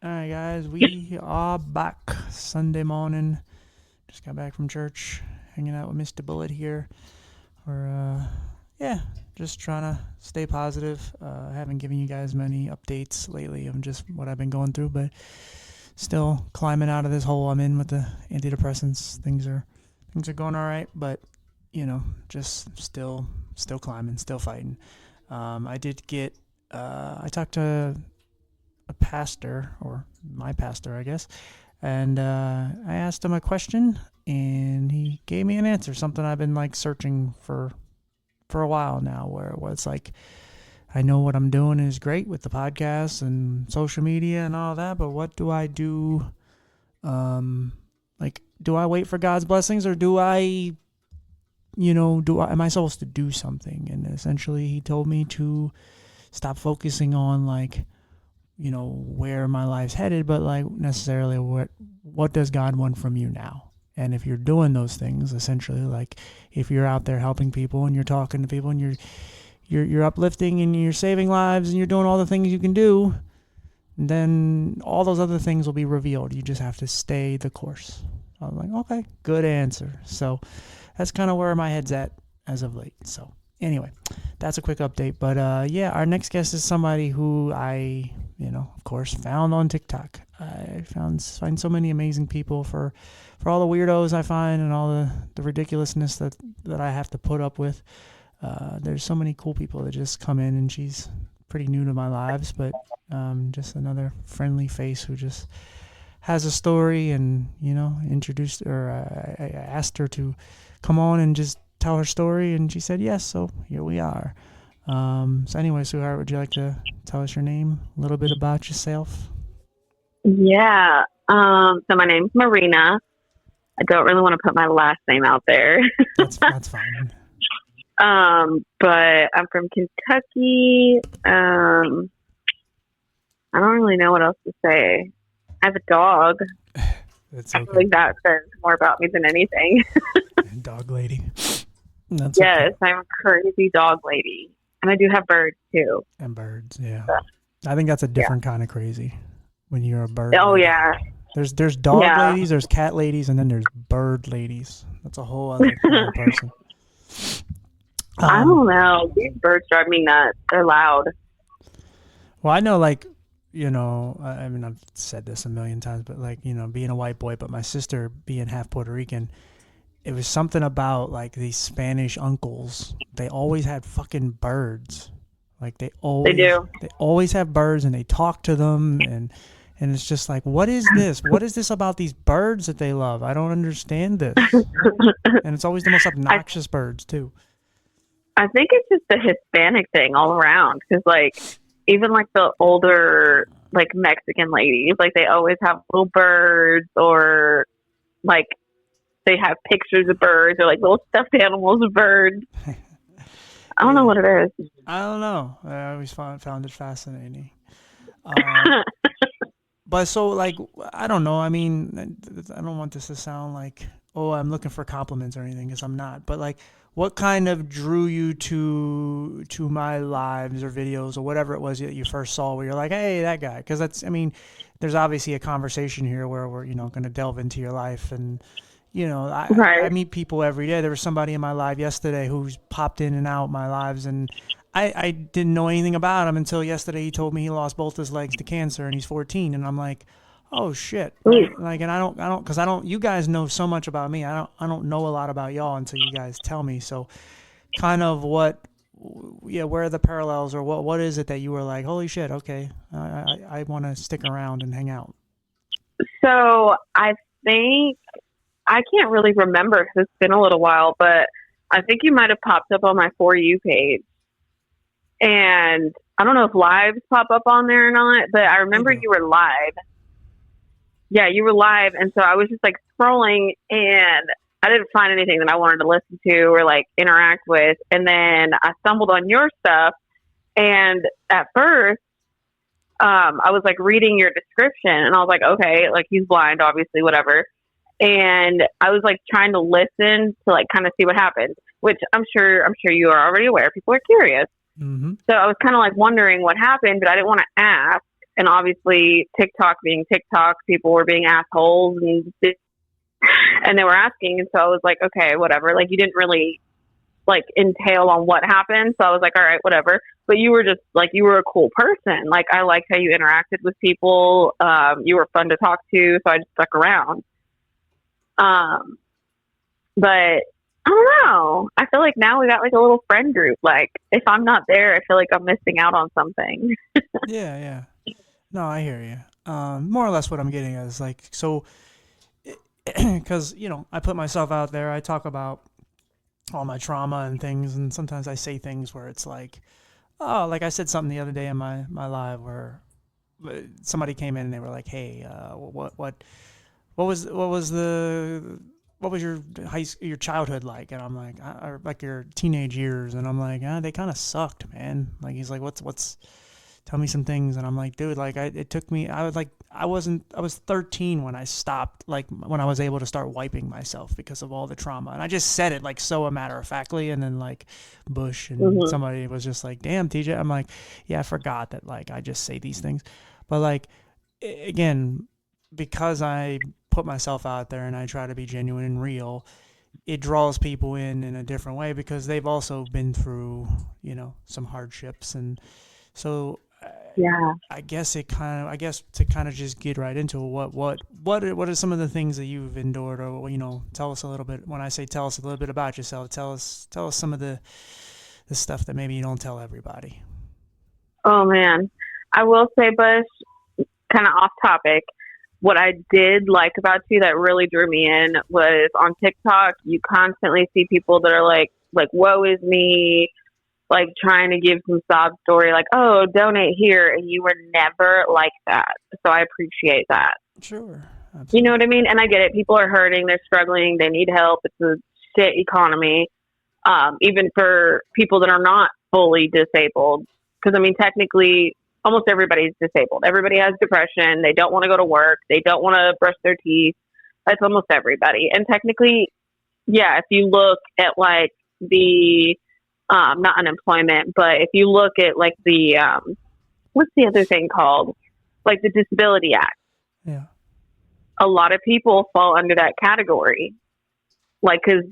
All right, guys, we are back Sunday morning. Just got back from church, hanging out with Mr. Bullet here. We're, yeah, just trying to stay positive. I haven't given you guys many updates lately of just what I've been going through, but still climbing out of this hole I'm in with the antidepressants. Things are going all right, but just still climbing, still fighting. I did get. I talked to a pastor, or my pastor, I guess, and I asked him a question, and he gave me an answer. Something I've been like searching for a while now, where it was like, I know what I'm doing is great with the podcast and social media and all that, but what do I do? Do I wait for God's blessings, or do I, am I supposed to do something? And essentially, he told me to stop focusing on where my life's headed, but like necessarily what does God want from you now? And if you're doing those things, essentially, like if you're out there helping people and you're talking to people and you're uplifting and you're saving lives and you're doing all the things you can do, then all those other things will be revealed. You just have to stay the course. I was like, okay, good answer. So that's kind of where my head's at as of late. So anyway, that's a quick update. But our next guest is somebody who I, of course, found on TikTok. I find so many amazing people for all the weirdos I find and all the ridiculousness that I have to put up with. There's so many cool people that just come in, and she's pretty new to my lives, but just another friendly face who just has a story, and introduced, or I asked her to come on and just tell her story, and she said yes, so here we are. So anyway, sweetheart, would you like to tell us your name, a little bit about yourself? Yeah. So my name's Marina. I don't really want to put my last name out there. That's fine. But I'm from Kentucky. I don't really know what else to say. I have a dog. That's okay. I think that says more about me than anything. Dog lady. Yes, okay. I'm a crazy dog lady. And I do have birds too. And birds, yeah. So, I think that's a different kind of crazy when you're a bird. Oh, lady. yeah. There's dog ladies, there's cat ladies, and then there's bird ladies. That's a whole other kind of person. I don't know. These birds drive me nuts. They're loud. Well, I know, I mean, I've said this a million times, but being a white boy, but my sister being half Puerto Rican, it was something about these Spanish uncles. They always had fucking birds. They do. They always have birds, and they talk to them, and it's just like, what is this? What is this about these birds that they love? I don't understand this. And it's always the most obnoxious birds too. I think it's just a Hispanic thing all around, because even the older Mexican ladies, they always have little birds, or they have pictures of birds, or little stuffed animals of birds. I don't know what it is. I don't know. I always found it fascinating. But so I don't know. I mean, I don't want this to sound like, oh, I'm looking for compliments or anything, because I'm not. But what kind of drew you to my lives or videos or whatever it was that you first saw, where you're like, hey, that guy? Because there's obviously a conversation here where we're going to delve into your life, and I meet people every day. There was somebody in my life yesterday who's popped in and out my lives, and I didn't know anything about him until yesterday. He told me he lost both his legs to cancer, and he's 14, and I'm like, oh shit. And I don't, because you guys know so much about me. I don't know a lot about y'all until you guys tell me. So kind of where are the parallels, or what is it that you were like, holy shit, okay, I want to stick around and hang out? So I think, I can't really remember because it's been a little while, but I think you might have popped up on my For You page. And I don't know if lives pop up on there or not, but I remember you were live. Yeah, you were live. And so I was just scrolling, and I didn't find anything that I wanted to listen to or interact with. And then I stumbled on your stuff. And at first, I was reading your description, and I was like, okay, he's blind, obviously, whatever. And I was trying to listen to kind of see what happened, which I'm sure you are already aware. People are curious. Mm-hmm. So I was kind of wondering what happened, but I didn't want to ask. And obviously TikTok being TikTok, people were being assholes and they were asking. And so I was like, okay, whatever. Like, you didn't really like entail on what happened. So I was like, all right, whatever. But you were just like, you were a cool person. Like, I liked how you interacted with people. You were fun to talk to. So I just stuck around. But I don't know. I feel like now we got like a little friend group. Like, if I'm not there, I feel like I'm missing out on something. Yeah, yeah. No, I hear you. More or less what I'm getting at is like, so, because, I put myself out there, I talk about all my trauma and things, and sometimes I say things where it's like, oh, like I said something the other day in my live where somebody came in and they were like, hey, what was your your childhood like? And I'm like, or like your teenage years, and I'm like, they kind of sucked, man. Like, he's like, what's tell me some things. And I'm like, dude, like, it took me, I was 13 when I stopped, like when I was able to start wiping myself because of all the trauma. And I just said it like so a matter of factly. And then like Bush and somebody was just like, damn, TJ. I'm like, yeah, I forgot that like I just say these things. But like, again, because I put myself out there and I try to be genuine and real, it draws people in a different way because they've also been through, some hardships. And so Yeah. I guess to kind of just get right into it, what are some of the things that you've endured, or tell us a little bit. When I say tell us a little bit about yourself, tell us some of the stuff that maybe you don't tell everybody. Oh man, I will say, Bush, kind of off topic. What I did like about you that really drew me in was on TikTok. You constantly see people that are like, woe is me, like trying to give some sob story, like, oh, donate here. And you were never like that. So I appreciate that. Sure. Absolutely. You know what I mean? And I get it. People are hurting. They're struggling. They need help. It's a shit economy. Even for people that are not fully disabled. Because, I mean, technically, almost everybody's disabled. Everybody has depression. They don't want to go to work. They don't want to brush their teeth. That's almost everybody. And technically, yeah, if you look at like the, not unemployment, but if you look at like the, what's the other thing called? Like the Disability Act. Yeah. A lot of people fall under that category. Like, cause,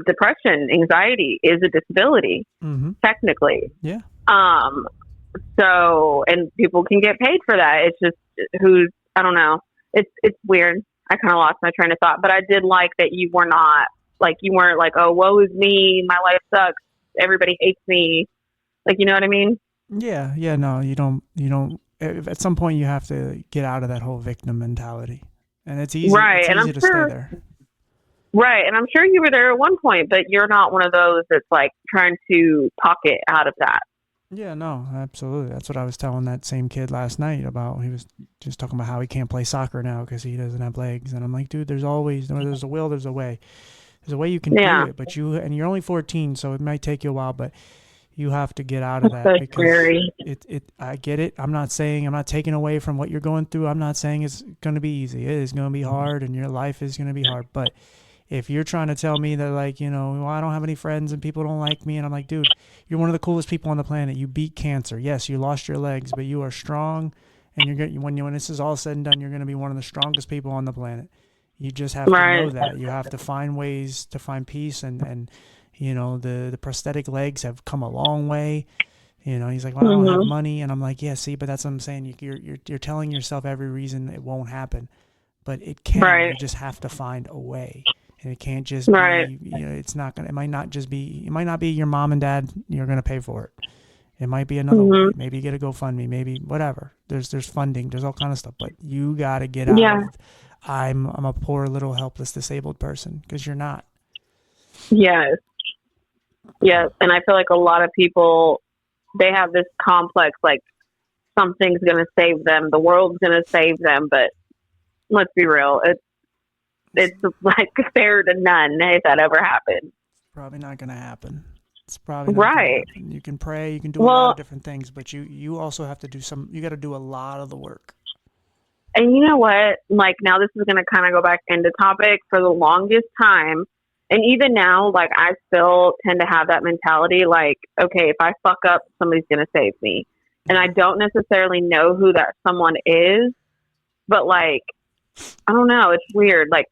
depression, anxiety is a disability, technically. Yeah. So, and people can get paid for that. It's just I don't know. It's weird. I kind of lost my train of thought, but I did like that you weren't like, oh, woe is me. My life sucks. Everybody hates me. Like, you know what I mean? Yeah. Yeah. No, you don't, at some point you have to get out of that whole victim mentality, and it's easy, right. It's easy to stay there. Right. And I'm sure you were there at one point, but you're not one of those that's like trying to pocket out of that. Yeah, no, absolutely. That's what I was telling that same kid last night about. He was just talking about how he can't play soccer now because he doesn't have legs. And I'm like, dude, there's a will, there's a way. There's a way you can do it, but you're only 14, so it might take you a while, but you have to get out of that so because scary. I get it. I'm not taking away from what you're going through. I'm not saying it's going to be easy. It is going to be hard and your life is going to be hard, but if you're trying to tell me that, like, well, I don't have any friends and people don't like me, and I'm like, dude, you're one of the coolest people on the planet. You beat cancer. Yes, you lost your legs, but you are strong, and when this is all said and done, you're going to be one of the strongest people on the planet. You just have to know that. You have to find ways to find peace, and the prosthetic legs have come a long way. He's like, well, I don't have money, and I'm like, yeah, see, but that's what I'm saying. You're telling yourself every reason it won't happen, but it can. Right. You just have to find a way. And it can't just be, it's not going to, it might not be your mom and dad, you're going to pay for it. It might be another way. Maybe you get a GoFundMe, maybe whatever. There's funding, there's all kind of stuff, but you got to get out of, I'm a poor little helpless disabled person, because you're not. Yes. Yes. And I feel like a lot of people, they have this complex, like something's going to save them. The world's going to save them. But let's be real. It's like fair to none if that ever happens. It's probably not going to happen. It's probably not right. You can pray, you can do a lot of different things, but you also have to do you got to do a lot of the work. And you know what? Like, now this is going to kind of go back into topic. For the longest time, and even now, like, I still tend to have that mentality, like, okay, if I fuck up, somebody's going to save me. and I don't necessarily know who that someone is, but like, I don't know, it's weird. Like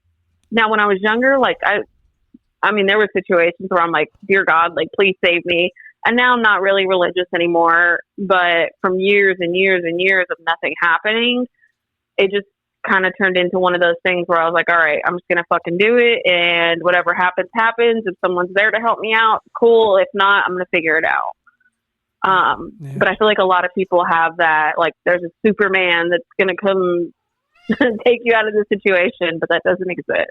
now when I was younger, like I mean, there were situations where I'm like, dear God, like, please save me. And now I'm not really religious anymore, but from years and years and years of nothing happening, it just kind of turned into one of those things where I was like, all right, I'm just going to fucking do it. And whatever happens, happens. If someone's there to help me out, cool. If not, I'm going to figure it out. But I feel like a lot of people have that, like, there's a Superman that's going to come take you out of the situation, but that doesn't exist.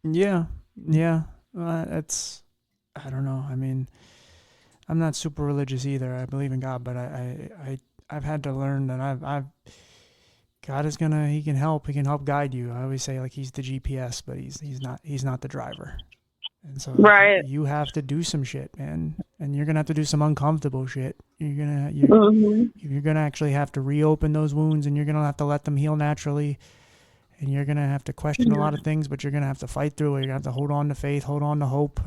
Yeah. It's, I don't know. I mean, I'm not super religious either. I believe in God, but I've had to learn that God is he can help guide you. I always say like he's the GPS, but he's not the driver. And so right. You have to do some shit, man. And you're going to have to do some uncomfortable shit. You're going to actually have to reopen those wounds, and you're going to have to let them heal naturally. And you're going to have to question a lot of things, but you're going to have to fight through it. You're going to have to hold on to faith, hold on to hope.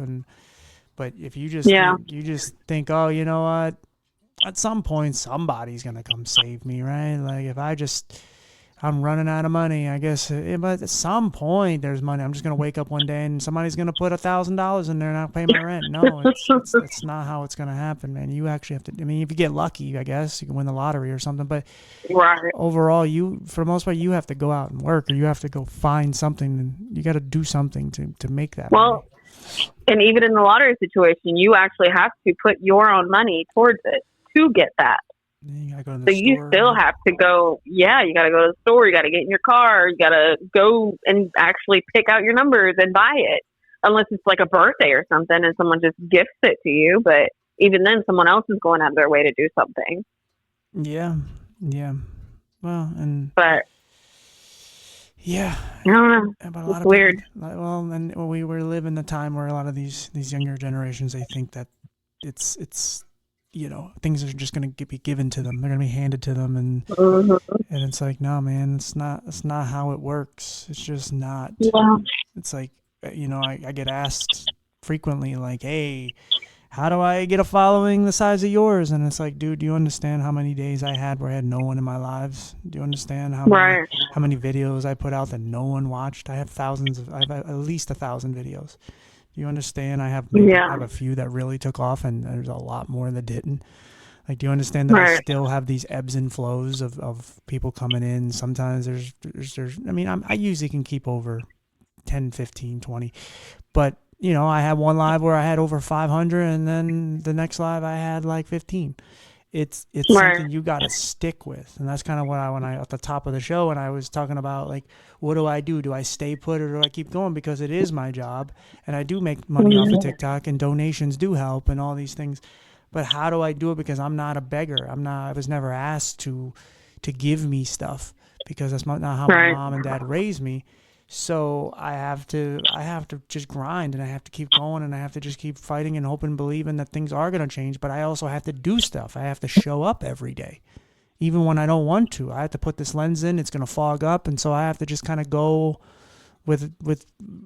But if you just think, oh, you know what? At some point, somebody's going to come save me, right? Like if I'm running out of money, I guess. But at some point, there's money. I'm just going to wake up one day and somebody's going to put $1,000 in there and I'll pay my rent. No, it's not how it's going to happen, man. You actually have to, I mean, if you get lucky, I guess, you can win the lottery or something. But overall, for the most part, you have to go out and work, or you have to go find something. And you got to do something to make that money. And even in the lottery situation, you actually have to put your own money towards it to get that. You gotta go to the store. You still have to go. Yeah, you got to go to the store. You got to get in your car. You got to go and actually pick out your numbers and buy it. Unless it's like a birthday or something and someone just gifts it to you. But even then, someone else is going out of their way to do something. Yeah. Well, yeah, I don't know. But a lot it's of weird. People, and we live in a time where a lot of these younger generations, they think that it's things are just going to be given to them. They're going to be handed to them, and it's like, no, man, it's not how it works. It's just not. Yeah. It's like, I get asked frequently, like, hey, how do I get a following the size of yours? And it's like, dude, do you understand how many days I had where I had no one in my lives? Do you understand how many videos I put out that no one watched? I have at least 1,000 videos. Do you understand? I have a few that really took off, and there's a lot more that didn't. Like, do you understand that I still have these ebbs and flows of people coming in? Sometimes there's I mean, I usually can keep over 10, 15, 20, but I had one live where I had over 500, and then the next live I had like 15. It's something you got to stick with. And that's kind of what when I at the top of the show, and I was talking about, like, what do I do? Do I stay put, or do I keep going? Because it is my job, and I do make money off of TikTok, and donations do help and all these things. But how do I do it? Because I'm not a beggar. I was never asked to give me stuff, because that's not how my mom and dad raised me. So I have to just grind, and I have to keep going, and I have to just keep fighting and hoping and believing that things are going to change. But I also have to do stuff. I have to show up every day, even when I don't want to. I have to put this lens in. It's going to fog up. And so I have to just kind of go with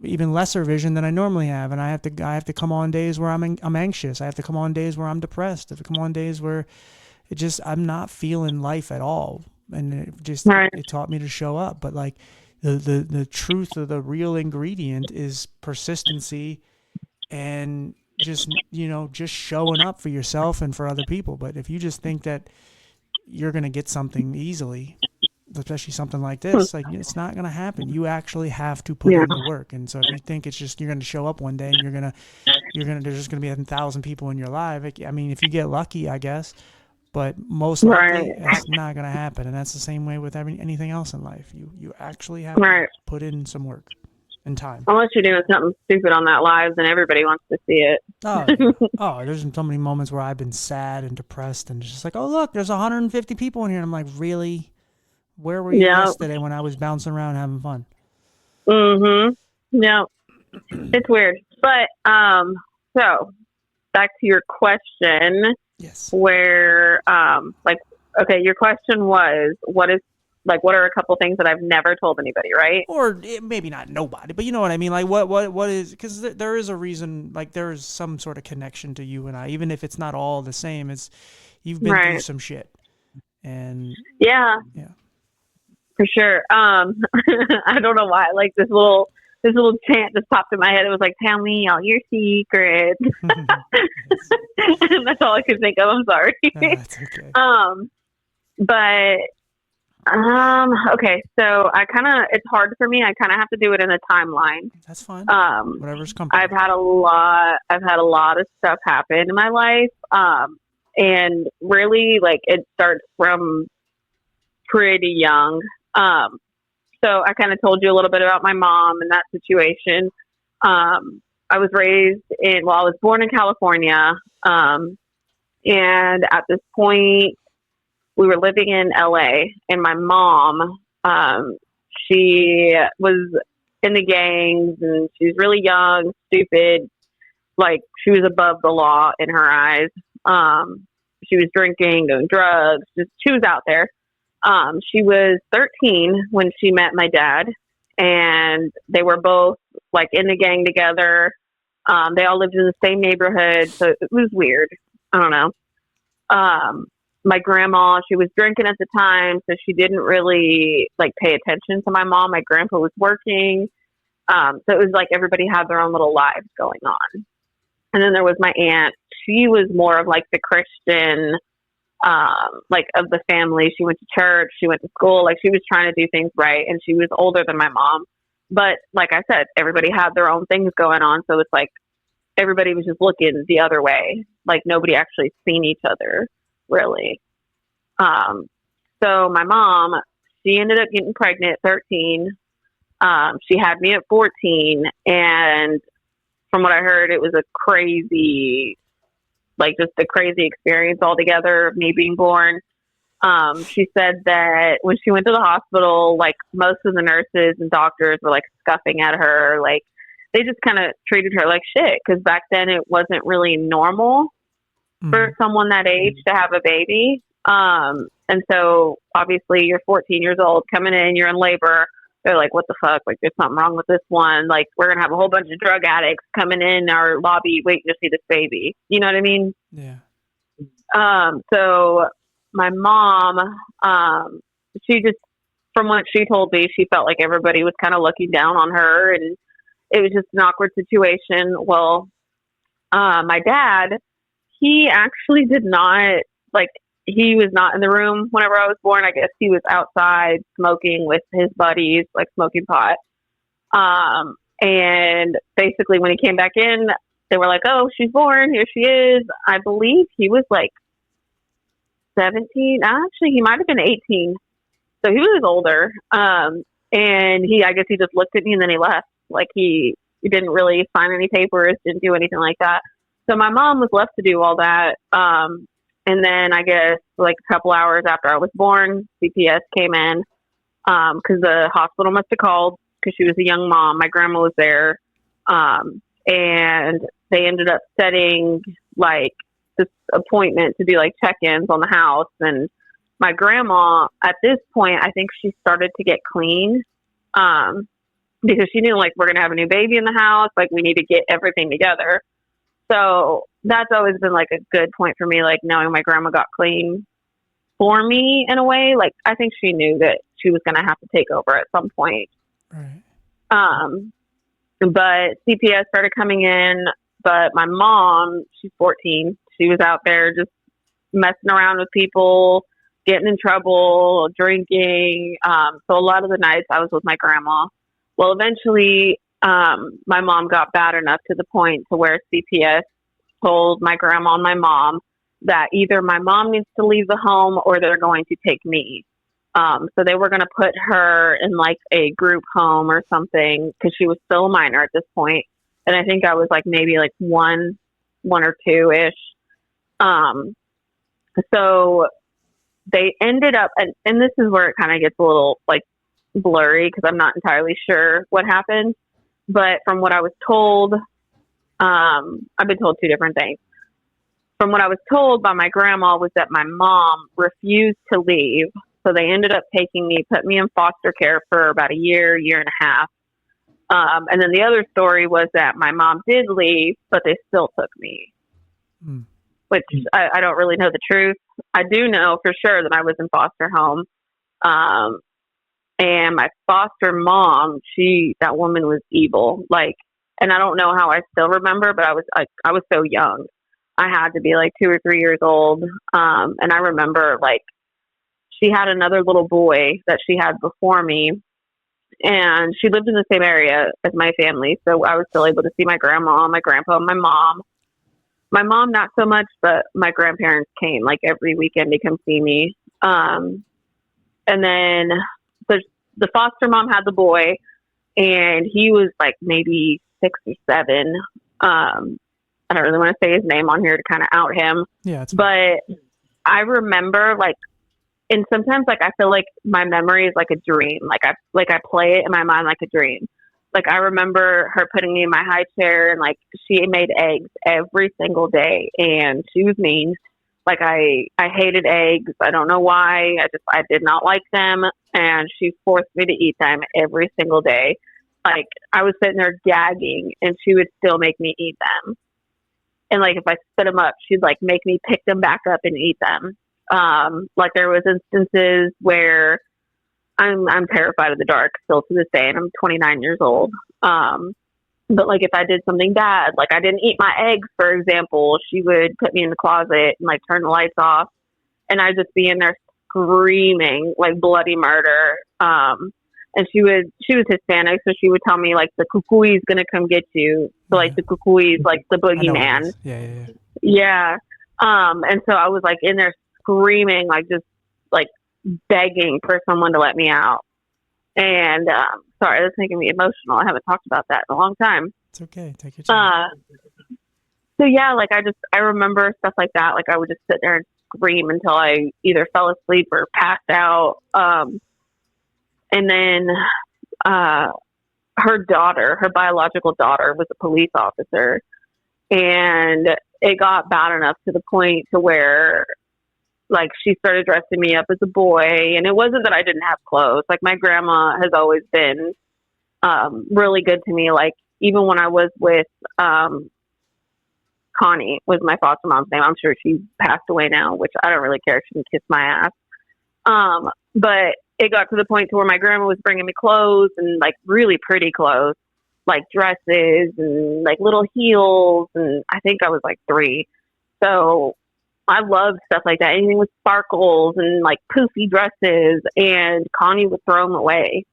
even lesser vision than I normally have. And I have to come on days where I'm anxious. I have to come on days where I'm depressed. I have to come on days where I'm not feeling life at all. And it taught me to show up. But like, the truth of the real ingredient is persistency and just showing up for yourself and for other people. But if you just think that you're going to get something easily, especially something like this, like, it's not going to happen. You actually have to put in the work. And so if you think it's just, you're going to show up one day and there's just going to be 1,000 people in your life. I mean, if you get lucky, I guess. But most likely, it's not going to happen. And that's the same way with anything else in life. You actually have to put in some work and time. Unless you're doing something stupid on that live, then everybody wants to see it. There's so many moments where I've been sad and depressed, and just like, oh, look, there's 150 people in here. And I'm like, really? Where were you yesterday when I was bouncing around having fun? Yeah. It's weird. But, so, back to your question. Yes. Where, your question was, what are a couple things that I've never told anybody, right? Or maybe not nobody, but you know what I mean? Like, what is, because there is a reason, like, there is some sort of connection to you and I, even if it's not all the same, you've been through some shit. And Yeah, yeah. for sure. I don't know why. Like this little chant just popped in my head. It was like, "Tell me all your secrets," Yes. and that's all I could think of. I'm sorry. That's okay. um, but okay. So it's hard for me. I kind of have to do it in a timeline. That's fine. Um, Whatever's comfortable. I've had a lot of stuff happen in my life. And really, like, it starts from pretty young. Um, so I kind of told you a little bit about my mom and that situation. I was I was born in California. And at this point, we were living in LA, and my mom, she was in the gangs, and she was really young, stupid, like she was above the law in her eyes. She was drinking, doing drugs, just she was out there. She was 13 when she met my dad, and they were both like in the gang together. They all lived in the same neighborhood, so it was weird. I don't know. My grandma, she was drinking at the time, so she didn't really like pay attention to my mom. My grandpa was working. So it was like everybody had their own little lives going on. And then there was my aunt. She was more of like the Christian, like of the family. She went to church, she went to school, like she was trying to do things right, and she was older than my mom. But like I said, everybody had their own things going on, so it's like everybody was just looking the other way. Like nobody actually seen each other, really. So my mom, she ended up getting pregnant at 13. She had me at 14, and from what I heard, it was a crazy, like just a crazy experience altogether of me being born. She said that when she went to the hospital, like most of the nurses and doctors were like scuffing at her. Like they just kind of treated her like shit, because back then it wasn't really normal for someone that age to have a baby. And so obviously you're 14 years old coming in, you're in labor. They're like, what the fuck? Like, there's something wrong with this one. Like, we're going to have a whole bunch of drug addicts coming in our lobby waiting to see this baby. You know what I mean? Yeah. So my mom, she just, from what she told me, she felt like everybody was kind of looking down on her, and it was just an awkward situation. Well, my dad, he actually did not, like, he was not in the room whenever I was born. I guess he was outside smoking with his buddies, like smoking pot. And basically when he came back in, they were like, oh, she's born. Here she is. I believe he was like 17. Actually, he might have been 18. So he was older. And I guess he just looked at me and then he left. Like he didn't really sign any papers, didn't do anything like that. So my mom was left to do all that. And then I guess like a couple hours after I was born, CPS came in because the hospital must have called because she was a young mom. My grandma was there. And they ended up setting like this appointment to do like check-ins on the house. And my grandma, at this point, I think she started to get clean because she knew like we're going to have a new baby in the house. Like we need to get everything together. So that's always been like a good point for me, like knowing my grandma got clean for me in a way. Like I think she knew that she was going to have to take over at some point. Right. But CPS started coming in, but my mom, she's 14. She was out there just messing around with people, getting in trouble, drinking. So a lot of the nights I was with my grandma. Well, eventually, my mom got bad enough to the point to where CPS told my grandma and my mom that either my mom needs to leave the home or they're going to take me. So they were going to put her in like a group home or something because she was still a minor at this point. And I think I was like maybe like one or two-ish. So they ended up, and this is where it kind of gets a little like blurry because I'm not entirely sure what happened. But from what I was told, I've been told two different things. From what I was told by my grandma was that my mom refused to leave. So they ended up taking me, put me in foster care for about a year and a half. And then the other story was that my mom did leave, but they still took me. which I don't really know the truth. I do know for sure that I was in foster home. Um, and my foster mom, that woman was evil. Like, and I don't know how I still remember, but I was so young. I had to be like 2 or 3 years old. And I remember like she had another little boy that she had before me, and she lived in the same area as my family. So I was still able to see my grandma, my grandpa, and my mom. My mom, not so much, but my grandparents came like every weekend to come see me. And then the foster mom had the boy, and he was like maybe 6 or 7. I don't really want to say his name on here to kind of out him. Yeah, but I remember like, and sometimes like I feel like my memory is like a dream. Like I play it in my mind like a dream. Like I remember her putting me in my high chair, and like she made eggs every single day, and she was mean. Like I hated eggs. I don't know why. I did not like them, and she forced me to eat them every single day. Like I was sitting there gagging, and she would still make me eat them. And like if I spit them up, she'd like make me pick them back up and eat them. Like there was instances where I'm terrified of the dark still to this day, and I'm 29 years old. But like if I did something bad, like I didn't eat my eggs, for example, she would put me in the closet and like turn the lights off, and I'd just be in there screaming like bloody murder. And she was Hispanic, so she would tell me like the cucuy is gonna come get you. So like the cucuy is like the boogeyman. Yeah. And so I was like in there screaming, like just like begging for someone to let me out. And sorry, that's making me emotional. I haven't talked about that in a long time. It's okay. Take your time. So yeah, like I remember stuff like that. Like I would just sit there and scream until I either fell asleep or passed out. And then her biological daughter, was a police officer, and it got bad enough to the point to where like she started dressing me up as a boy. And it wasn't that I didn't have clothes. Like my grandma has always been really good to me. Like even when I was with Connie, was my foster mom's name. I'm sure she passed away now, which I don't really care. She can kiss my ass. But it got to the point to where my grandma was bringing me clothes, and like really pretty clothes, like dresses and like little heels. And I think I was like 3. So I loved stuff like that. Anything with sparkles and like poofy dresses, and Connie would throw them away.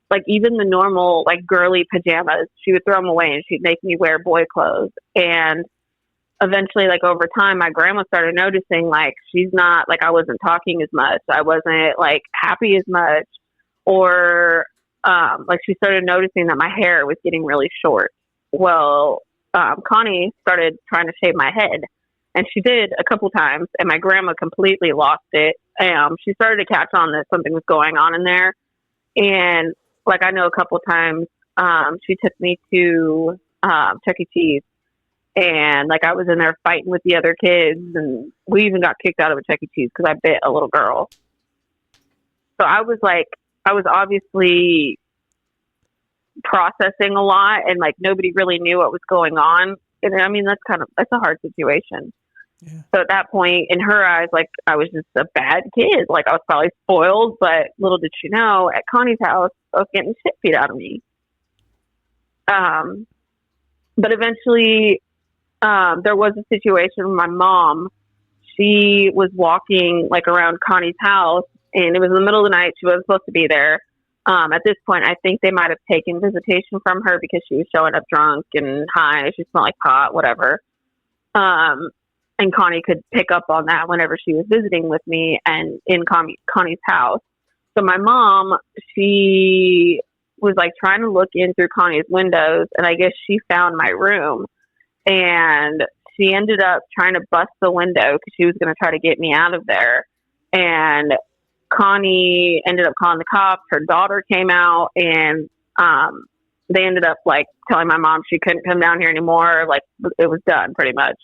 Like even the normal like girly pajamas, she would throw them away, and she'd make me wear boy clothes. And eventually, like over time, my grandma started noticing like she's not like I wasn't talking as much. I wasn't like happy as much, or like she started noticing that my hair was getting really short. Well, Connie started trying to shave my head, and she did a couple times, and my grandma completely lost it. She started to catch on that something was going on in there, and like I know a couple times she took me to Chuck E. Cheese. And like I was in there fighting with the other kids, and we even got kicked out of a Chuck E. Cheese because I bit a little girl. So I was obviously processing a lot, and like nobody really knew what was going on. And I mean, that's a hard situation. Yeah. So at that point, in her eyes, like I was just a bad kid. Like I was probably spoiled, but little did she know, at Connie's house, I was getting shit beat out of me. But eventually, there was a situation where my mom, she was walking like around Connie's house, and it was in the middle of the night. She wasn't supposed to be there. At this point, I think they might have taken visitation from her because she was showing up drunk and high. She smelled like pot, whatever. And Connie could pick up on that whenever she was visiting with me and in Connie's house. So my mom, she was like trying to look in through Connie's windows, and I guess she found my room. And she ended up trying to bust the window because she was going to try to get me out of there. And Connie ended up calling the cops. Her daughter came out, and they ended up like telling my mom she couldn't come down here anymore. Like it was done pretty much.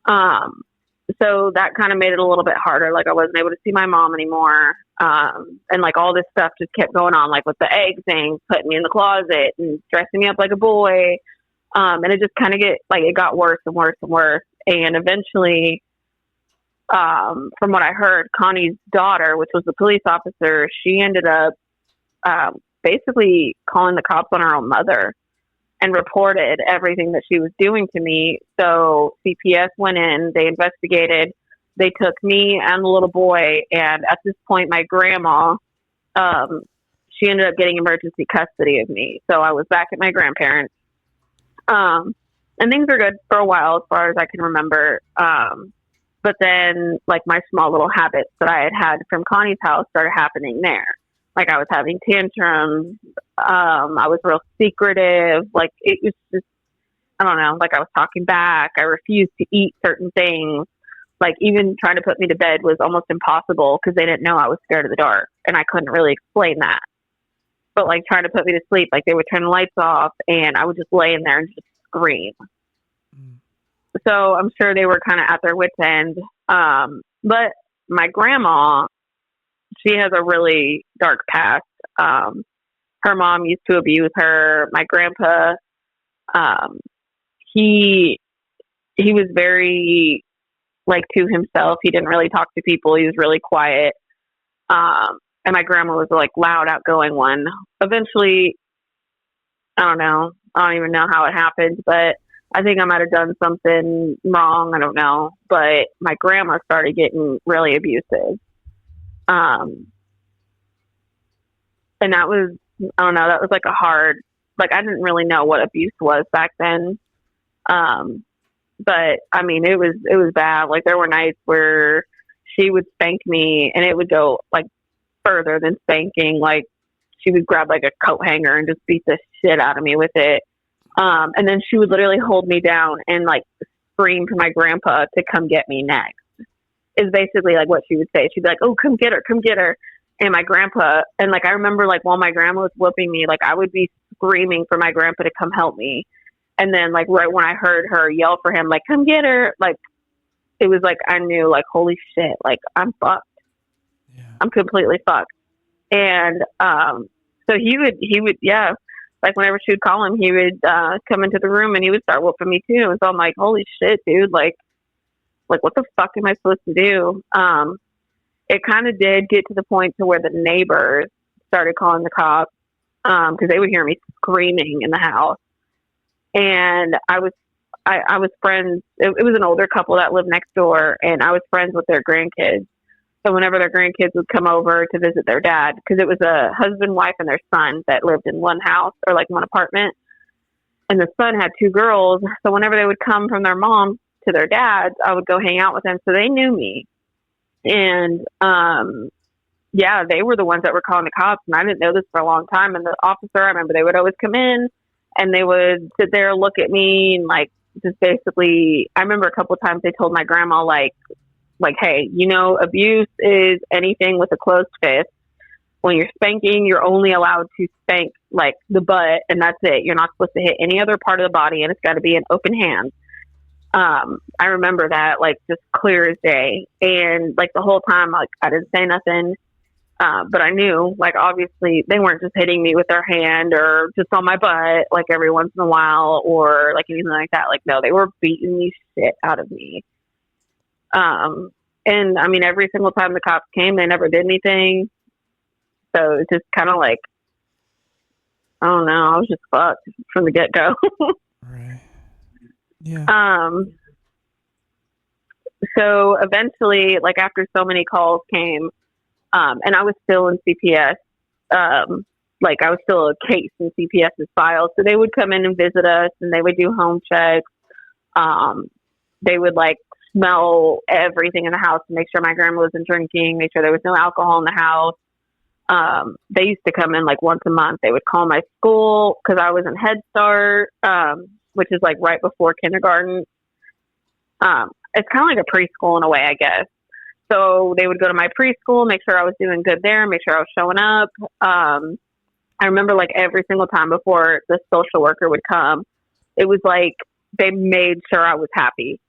So that kind of made it a little bit harder. Like I wasn't able to see my mom anymore. And like all this stuff just kept going on, like with the egg thing, putting me in the closet and dressing me up like a boy. And it just kind of it got worse and worse and worse. And eventually, from what I heard, Connie's daughter, which was the police officer, she ended up basically calling the cops on her own mother and reported everything that she was doing to me. So CPS went in, they investigated, they took me and the little boy, and at this point, my grandma, she ended up getting emergency custody of me. So I was back at my grandparents. And things were good for a while, as far as I can remember. But then, like, my small little habits that I had from Connie's house started happening there. Like, I was having tantrums. I was real secretive. Like, it was just, I don't know, like I was talking back. I refused to eat certain things. Like, even trying to put me to bed was almost impossible because they didn't know I was scared of the dark. And I couldn't really explain that. But, like, trying to put me to sleep, like, they would turn the lights off and I would just lay in there and just scream. So I'm sure they were kind of at their wits' end. But my grandma, she has a really dark past. Her mom used to abuse her. My grandpa, he was very, like, to himself. He didn't really talk to people. He was really quiet. And my grandma was, like, loud, outgoing one. Eventually, I don't even know how it happened, but I think I might have done something wrong. I don't know. But my grandma started getting really abusive. And that was, I don't know, that was like a hard, like, I didn't really know what abuse was back then. But I mean, it was bad. Like, there were nights where she would spank me and it would go, like, further than spanking. Like, she would grab, like, a coat hanger and just beat the shit out of me with it. And then she would literally hold me down and, like, scream for my grandpa to come get me next. Is basically, like, what she would say. She'd be like, "Oh, come get her, come get her." And my grandpa, and, like, I remember, like, while my grandma was whooping me, like, I would be screaming for my grandpa to come help me. And then, like, right when I heard her yell for him, like, "Come get her," like, it was like I knew, like, holy shit, like, I'm fucked. Yeah. I'm completely fucked. And so he would, yeah, like, whenever she would call him, he would come into the room and he would start whooping me too. And so I'm like, holy shit, dude, like what the fuck am I supposed to do? It kind of did get to the point to where the neighbors started calling the cops because they would hear me screaming in the house. And I was friends. It was an older couple that lived next door, and I was friends with their grandkids. So whenever their grandkids would come over to visit their dad, because it was a husband, wife, and their son that lived in one house or, like, one apartment, and the son had two girls. So whenever they would come from their mom to their dad's, I would go hang out with them. So they knew me. And, yeah, they were the ones that were calling the cops, and I didn't know this for a long time. And the officer, I remember they would always come in, and they would sit there, look at me, and, like, just basically, I remember a couple of times they told my grandma, like, hey, you know, abuse is anything with a closed fist. When you're spanking, you're only allowed to spank, like, the butt, and that's it. You're not supposed to hit any other part of the body, and it's got to be an open hand. I remember that, like, just clear as day. And, like, the whole time, like, I didn't say nothing. But I knew, like, obviously they weren't just hitting me with their hand or just on my butt, like, every once in a while or, like, anything like that. Like, no, they were beating the shit out of me. And I mean, every single time the cops came, they never did anything. So it's just kind of like, I don't know. I was just fucked from the get go. Right. Yeah. So eventually, like, after so many calls came, and I was still in CPS, like, I was still a case in CPS's files. So they would come in and visit us and they would do home checks. They would, like, smell everything in the house to make sure my grandma wasn't drinking, make sure there was no alcohol in the house. They used to come in, like, once a month. They would call my school because I was in Head Start, which is, like, right before kindergarten. It's kind of like a preschool in a way, I guess. So they would go to my preschool, make sure I was doing good there, make sure I was showing up. I remember, like, every single time before the social worker would come, it was like they made sure I was happy.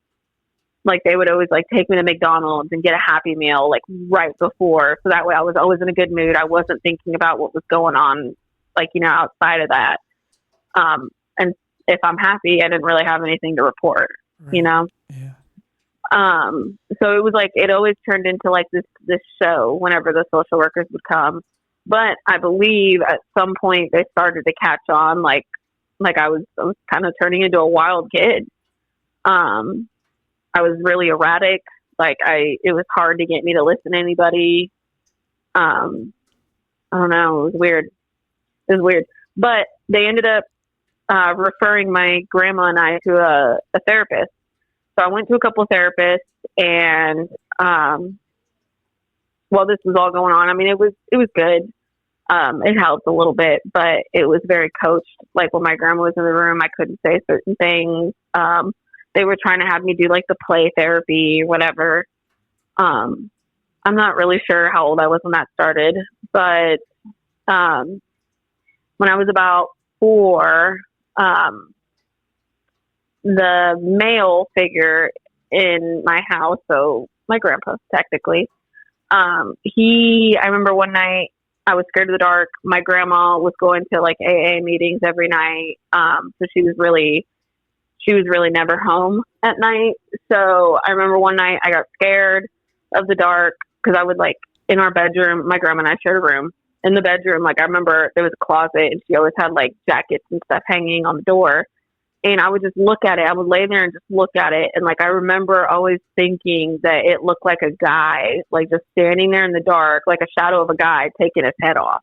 Like, they would always, like, take me to McDonald's and get a Happy Meal, like, right before. So that way I was always in a good mood. I wasn't thinking about what was going on, like, you know, outside of that. And if I'm happy, I didn't really have anything to report, right. You know? Yeah. So it was like it always turned into like this show whenever the social workers would come. But I believe at some point they started to catch on, like I was kind of turning into a wild kid. Um, I was really erratic. It was hard to get me to listen to anybody. Um, I don't know. It was weird. It was weird. But they ended up referring my grandma and I to a therapist. So I went to a couple of therapists, and while this was all going on, I mean, it was good. It helped a little bit, but it was very coached. Like when my grandma was in the room, I couldn't say certain things. They were trying to have me do like the play therapy, whatever. I'm not really sure how old I was when that started, but when I was about 4, the male figure in my house, so my grandpa technically, I remember one night I was scared of the dark. My grandma was going to like AA meetings every night. So she was really never home at night. So I remember one night I got scared of the dark because I would like in our bedroom, my grandma and I shared a room. In the bedroom, like I remember there was a closet and she always had like jackets and stuff hanging on the door. And I would just look at it. I would lay there and just look at it. And like I remember always thinking that it looked like a guy, like just standing there in the dark, like a shadow of a guy taking his head off.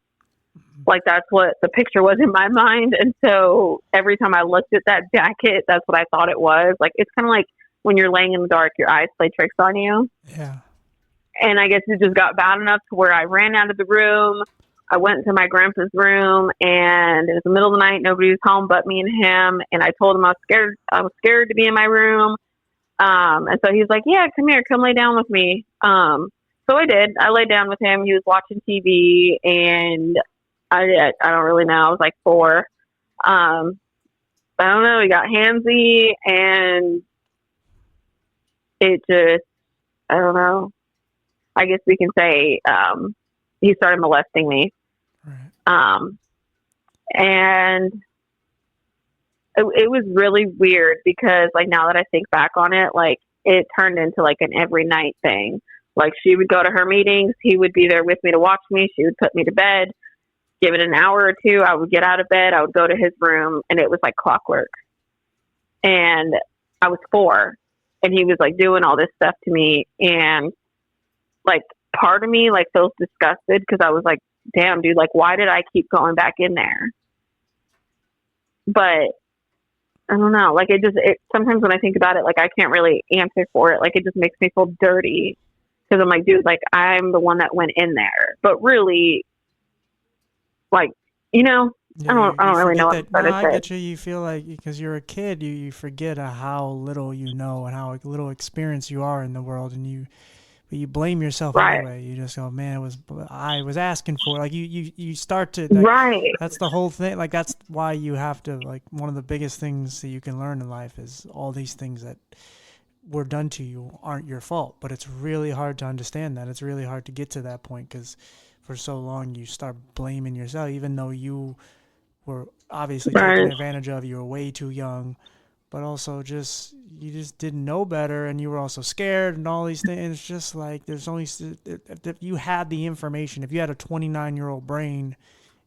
Like that's what the picture was in my mind. And so every time I looked at that jacket, that's what I thought it was. Like it's kind of like when you're laying in the dark, your eyes play tricks on you. Yeah. And I guess it just got bad enough to where I ran out of the room. I went to my grandpa's room, and it was the middle of the night. Nobody was home but me and him. And I told him I was scared. I was scared to be in my room. And so he was like, "Yeah, come here, come lay down with me." So I did. I laid down with him. He was watching TV, and I don't really know. I was like 4. I don't know. He got handsy, and it just, I don't know. I guess we can say he started molesting me. Right. And it was really weird because like now that I think back on it, like it turned into like an every night thing. Like she would go to her meetings, he would be there with me to watch me, she would put me to bed, give it an hour or two, I would get out of bed, I would go to his room, and it was like clockwork. And I was 4 and he was like doing all this stuff to me, and like part of me like feels disgusted because I was like, damn dude, like why did I keep going back in there? But I don't know, like it sometimes when I think about it, like I can't really answer for it. Like it just makes me feel dirty because I'm like, dude, like I'm the one that went in there, but really, like, you know, Yeah, I don't really know what no, to I say. get you. You feel like because you're a kid, you forget how little you know and how little experience you are in the world, and but you blame yourself Right. anyway. You just go, man, I was asking for it. Like you start to like, Right. that's the whole thing. Like that's why you have to, like, one of the biggest things that you can learn in life is all these things that were done to you aren't your fault. But it's really hard to understand that. It's really hard to get to that point because for so long you start blaming yourself, even though you were obviously taken advantage of. You were way too young, but also you just didn't know better, and you were also scared and all these things. It's just like there's only if you had the information. If you had a 29-year-old brain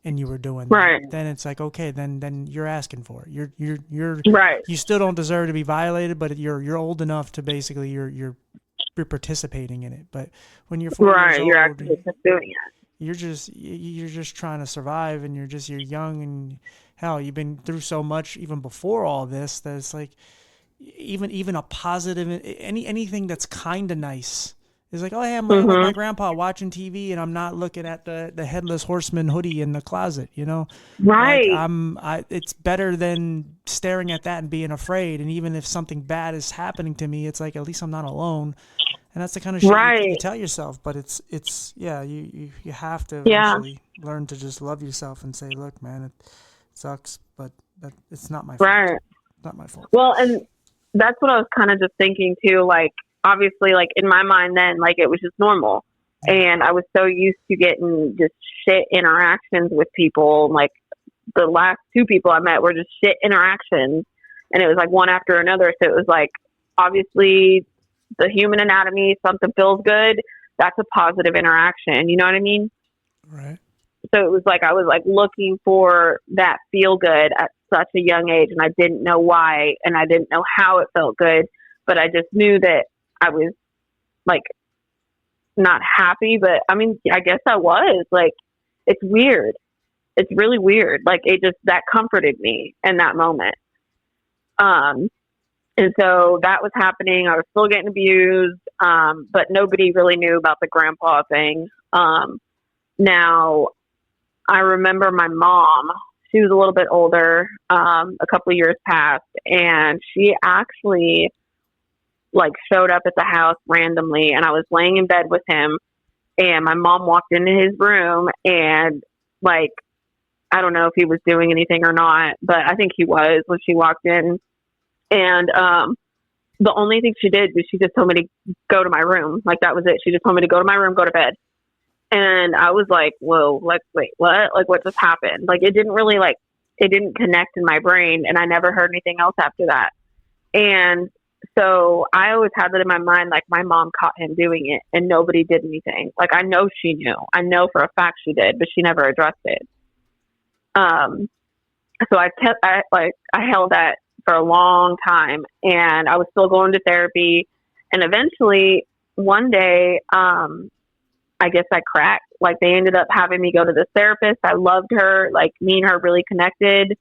and you were doing that, then it's like, okay, then you're asking for it. You're Right. You still don't deserve to be violated, but you're old enough to basically you're participating in it. But when you're 4 years old, you're actually just doing it. you're just trying to survive, and you're young, and hell, you've been through so much even before all this that it's like even a positive anything that's kind of nice is like, oh hey, I'm with my grandpa watching TV and I'm not looking at the headless horseman hoodie in the closet, you know. Right. Like it's better than staring at that and being afraid. And even if something bad is happening to me, it's like at least I'm not alone. And that's the kind of shit you tell yourself. But it's yeah, you have to eventually learn to just love yourself and say, look, man, it sucks, but it's not my fault. Right. It's not my fault. Well, and that's what I was kind of just thinking too. Like, obviously, like in my mind then, like it was just normal. And I was so used to getting just shit interactions with people. Like the last 2 people I met were just shit interactions. And it was like one after another. So it was like, obviously the human anatomy, something feels good, that's a positive interaction. You know what I mean? Right. So it was like I was like looking for that feel good at such a young age, and I didn't know why, and I didn't know how it felt good, but I just knew that I was like not happy, but I mean, I guess I was like, it's weird. It's really weird. Like it just, that comforted me in that moment. Um, and so that was happening. I was still getting abused. But nobody really knew about the grandpa thing. Now I remember my mom, she was a little bit older, a couple of years past, and she actually like showed up at the house randomly, and I was laying in bed with him, and my mom walked into his room, and like, I don't know if he was doing anything or not, but I think he was when she walked in. And the only thing she did was she just told me to go to my room. Like that was it. She just told me to go to my room, go to bed. And I was like, whoa, like, wait, what? Like what just happened? Like it didn't really like, it didn't connect in my brain, and I never heard anything else after that. And so I always had that in my mind, like my mom caught him doing it and nobody did anything. Like I know she knew. I know for a fact she did, but she never addressed it. So I held that for a long time, and I was still going to therapy. And eventually one day, I guess I cracked. Like they ended up having me go to this therapist. I loved her. Like me and her really connected.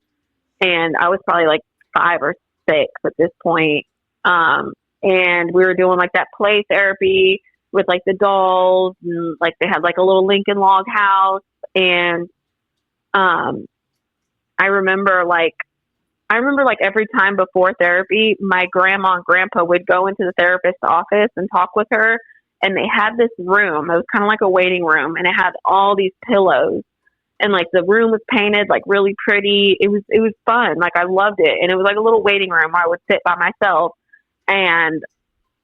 And I was probably like 5 or 6 at this point. And we were doing like that play therapy with like the dolls, and like they had like a little Lincoln log house. And, I remember like every time before therapy, my grandma and grandpa would go into the therapist's office and talk with her. And they had this room. It was kind of like a waiting room, and it had all these pillows, and like the room was painted like really pretty. It was fun. Like I loved it. And it was like a little waiting room where I would sit by myself, and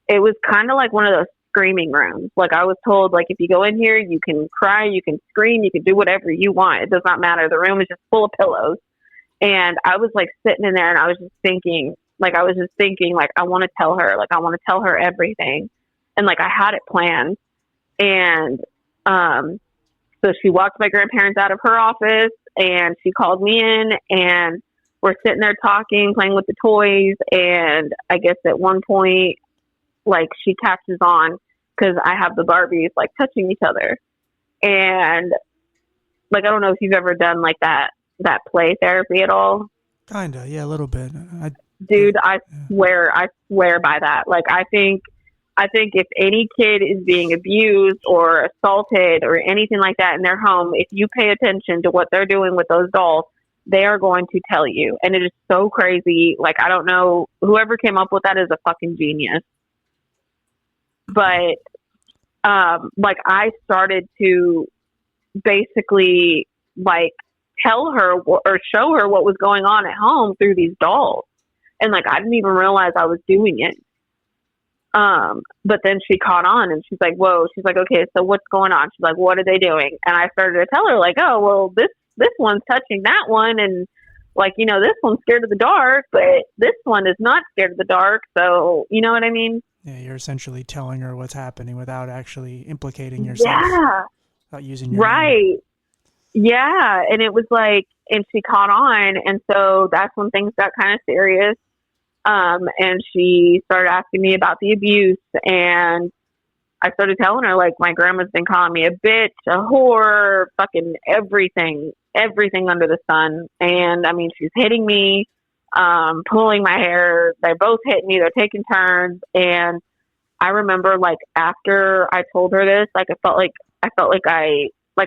it was kind of like one of those screaming rooms. Like I was told, like, if you go in here, you can cry, you can scream, you can do whatever you want. It does not matter. The room is just full of pillows. And I was like sitting in there, and I was just thinking, like, I want to tell her, like, I want to tell her everything. And like, I had it planned. And, so she walked my grandparents out of her office, and she called me in, and we're sitting there talking, playing with the toys. And I guess at one point, like, she catches on because I have the Barbies like touching each other. And like, I don't know if you've ever done like that play therapy at all. Kinda, yeah, a little bit. Dude, I swear by that. Like, I think if any kid is being abused or assaulted or anything like that in their home, if you pay attention to what they're doing with those dolls, they are going to tell you. And it is so crazy. Like, I don't know, whoever came up with that is a fucking genius. But, like, I started to basically, like, tell her or show her what was going on at home through these dolls. And, like, I didn't even realize I was doing it. But then she caught on, and she's like, whoa, she's like, okay, so what's going on? She's like, what are they doing? And I started to tell her, like, oh, well, this one's touching that one. And like, you know, this one's scared of the dark, but this one is not scared of the dark. So, you know what I mean? Yeah. You're essentially telling her what's happening without actually implicating yourself. Yeah. Without using your right. Name. Yeah. And it was like, and she caught on. And so that's when things got kind of serious. And she started asking me about the abuse, and I started telling her, like, my grandma's been calling me a bitch, a whore, fucking everything under the sun. And I mean, she's hitting me, pulling my hair. They're both hitting me. They're taking turns. And I remember, like, after I told her this, like,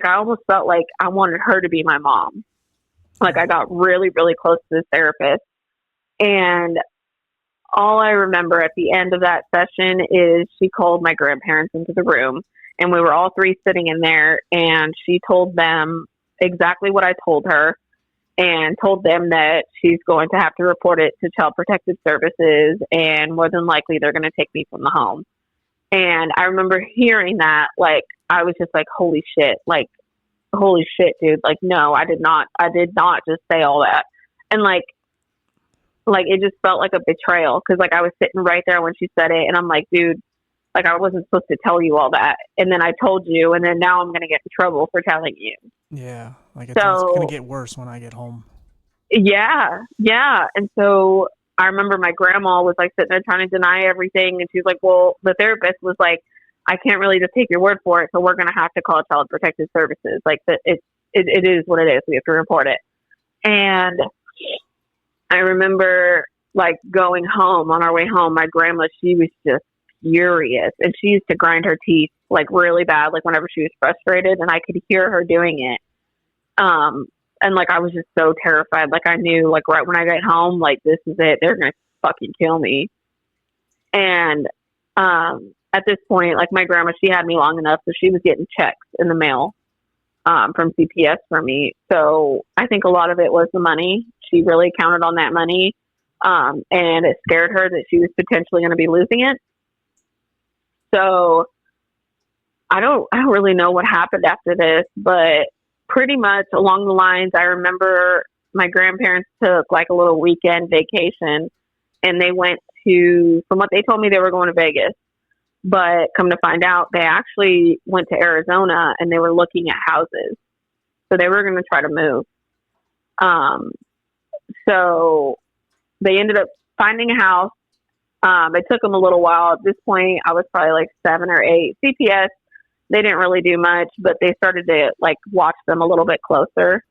I almost felt like I wanted her to be my mom. Like, I got really, really close to this therapist. And all I remember at the end of that session is she called my grandparents into the room, and we were all three sitting in there, and she told them exactly what I told her, and told them that she's going to have to report it to Child Protective Services, and more than likely they're going to take me from the home. And I remember hearing that, like, I was just like, holy shit, dude. Like, no, I did not just say all that. And like, it just felt like a betrayal, because like I was sitting right there when she said it, and I'm like, dude, Like, I wasn't supposed to tell you all that. And then I told you, and then now I'm going to get in trouble for telling you. Yeah, like it's gonna So, get worse when I get home. yeah, yeah. And so I remember my grandma was like sitting there trying to deny everything. And she was like, well, the therapist was like, I can't really just take your word for it. So we're going to have to call Child Protective Services. Like, it is what it is. We have to report it. And I remember like going home, on our way home, my grandma, she was just furious, and she used to grind her teeth like really bad, like whenever she was frustrated, and I could hear her doing it. And like, I was just so terrified. Like, I knew like right when I got home, like, this is it. They're going to fucking kill me. And, at this point, like, my grandma, she had me long enough, so she was getting checks in the mail, from CPS for me. So I think a lot of it was the money. She really counted on that money. And it scared her that she was potentially going to be losing it. So I don't really know what happened after this, but pretty much along the lines, I remember my grandparents took like a little weekend vacation, and they went to, from what they told me, they were going to Vegas. But come to find out, they actually went to Arizona, and they were looking at houses. So they were going to try to move. So they ended up finding a house. It took them a little while. At this point, I was probably like 7 or 8. CPS, they didn't really do much, but they started to like watch them a little bit closer.